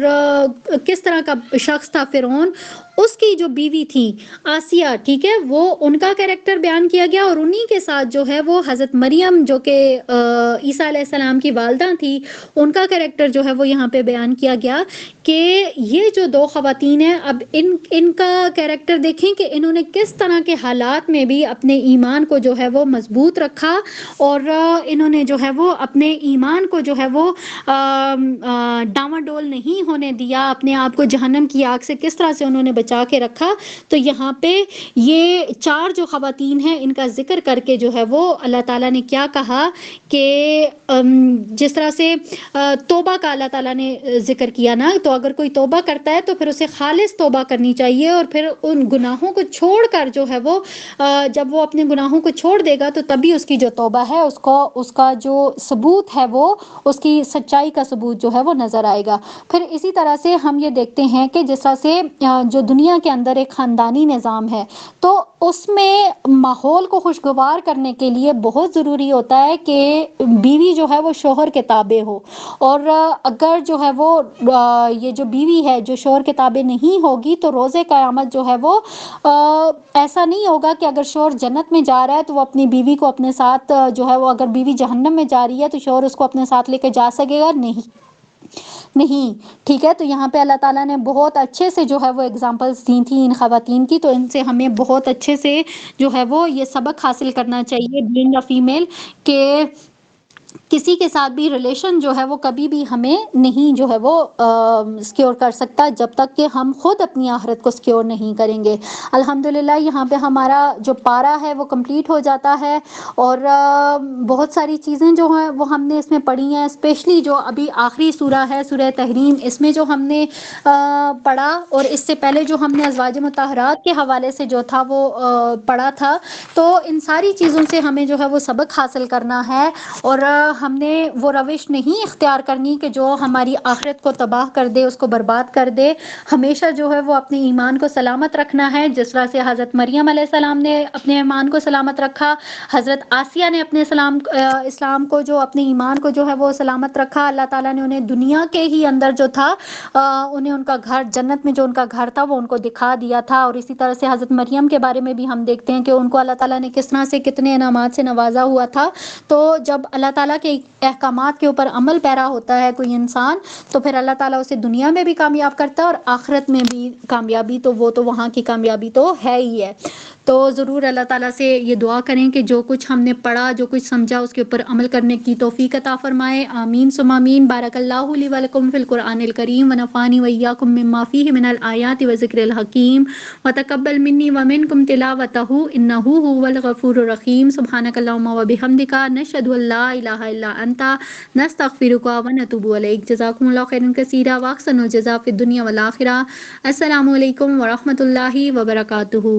کس طرح کا شخص تھا فرعون، اس کی جو بیوی تھی آسیہ، ٹھیک ہے، وہ ان کا کیریکٹر بیان کیا گیا، اور انہی کے ساتھ جو ہے وہ حضرت مریم جو کہ عیسیٰ علیہ السلام کی والدہ تھی، ان کا کیریکٹر جو ہے وہ یہاں پہ بیان کیا گیا کہ یہ جو 2 خواتین ہیں اب ان کا کیریکٹر دیکھیں کہ انہوں نے کس طرح کے حالات میں بھی اپنے ایمان کو جو ہے وہ مضبوط رکھا، اور انہوں نے جو ہے وہ اپنے ایمان کو جو ہے وہ ڈاواڈول نہیں ہونے دیا، اپنے آپ کو جہنم کی آگ سے کس طرح سے انہوں نے بچا کے رکھا۔ تو یہاں پہ یہ 4 جو خواتین ہیں ان کا ذکر کر کے جو ہے وہ اللہ تعالیٰ نے کیا کہا کہ جس طرح سے توبہ کا اللہ تعالیٰ نے ذکر کیا نا، تو اگر کوئی توبہ کرتا ہے تو پھر اسے خالص توبہ کرنی چاہیے، اور پھر ان گناہوں کو چھوڑ کر جو ہے وہ جب وہ اپنے گناہوں کو چھوڑ دے گا تو تبھی اس کی جو توبہ ہے اس کا جو ثبوت ہے وہ اس کی سچائی کا ثبوت جو ہے وہ نظر آئے گا۔ پھر اسی طرح سے ہم یہ دیکھتے ہیں کہ جس طرح سے جو دنیا کے اندر ایک خاندانی نظام ہے، تو اس میں ماحول کو خوشگوار کرنے کے لیے بہت ضروری ہوتا ہے کہ بیوی جو ہے وہ شوہر کے تابع ہو، اور اگر جو ہے وہ یہ جو بیوی ہے جو شوہر کے تابع نہیں ہوگی تو روز قیامت جو ہے وہ ایسا نہیں ہوگا کہ اگر شوہر جنت میں جا رہا ہے تو وہ اپنی بیوی کو اپنے ساتھ جو ہے وہ، اگر بیوی جہنم میں جا رہی ہے تو شوہر اس کو اپنے ساتھ لے کے جا سکے گا نہیں، ٹھیک ہے۔ تو یہاں پہ اللہ تعالیٰ نے بہت اچھے سے جو ہے وہ اگزامپلس دی تھیں ان خواتین کی، تو ان سے ہمیں بہت اچھے سے جو ہے وہ یہ سبق حاصل کرنا چاہیے بینگ اے فیمیل، کہ کسی کے ساتھ بھی ریلیشن جو ہے وہ کبھی بھی ہمیں نہیں جو ہے وہ سکیور کر سکتا جب تک کہ ہم خود اپنی آخرت کو سکیور نہیں کریں گے۔ الحمدللہ یہاں پہ ہمارا جو پارہ ہے وہ کمپلیٹ ہو جاتا ہے، اور بہت ساری چیزیں جو ہیں وہ ہم نے اس میں پڑھی ہیں، اسپیشلی جو ابھی آخری سورہ ہے سورہ تحریم، اس میں جو ہم نے پڑھا، اور اس سے پہلے جو ہم نے ازواج مطہرات کے حوالے سے جو تھا وہ پڑھا تھا، تو ان ساری چیزوں سے ہمیں جو ہے وہ سبق حاصل کرنا ہے، اور ہم نے وہ روش نہیں اختیار کرنی کہ جو ہماری آخرت کو تباہ کر دے، اس کو برباد کر دے۔ ہمیشہ جو ہے وہ اپنے ایمان کو سلامت رکھنا ہے، جس طرح سے حضرت مریم علیہ السلام نے اپنے ایمان کو سلامت رکھا، حضرت آسیہ نے اپنے اسلام کو جو اپنے ایمان کو جو ہے وہ سلامت رکھا، اللہ تعالیٰ نے انہیں دنیا کے ہی اندر جو تھا انہیں ان کا گھر جنت میں جو ان کا گھر تھا وہ ان کو دکھا دیا تھا۔ اور اسی طرح سے حضرت مریم کے بارے میں بھی ہم دیکھتے ہیں کہ ان کو اللہ تعالیٰ نے کس طرح سے کتنے انعامات سے نوازا ہوا تھا۔ تو جب اللہ تعالیٰ کے احکامات کے اوپر عمل پیرا ہوتا ہے کوئی انسان، تو پھر اللہ تعالیٰ اسے دنیا میں بھی کامیاب کرتا ہے اور آخرت میں بھی کامیابی، تو وہ تو وہاں کی کامیابی تو ہے ہی ہے۔ تو ضرور اللہ تعالیٰ سے یہ دعا کریں کہ جو کچھ ہم نے پڑھا، جو کچھ سمجھا، اس کے اوپر عمل کرنے کی توفیق عطا فرمائے۔ آمین ثم آمین۔ بارک اللہ لی ولکم فی القرآن الکریم ونفعنی وإیاکم مما فیہ من الآیات وذکر الحکیم وتقبل منی ومنکم تلاوتہ انہ هو الغفور الرحیم۔ سبحانک اللہم وبحمدک نشہد ان لا الہ الا انت نستغفرک ونتوب الیک۔ جزاکم اللہ خیرا کثیرا واحسن الجزاء فی الدنیا والآخرہ۔ السلام علیکم ورحمۃ اللہ وبرکاتہ۔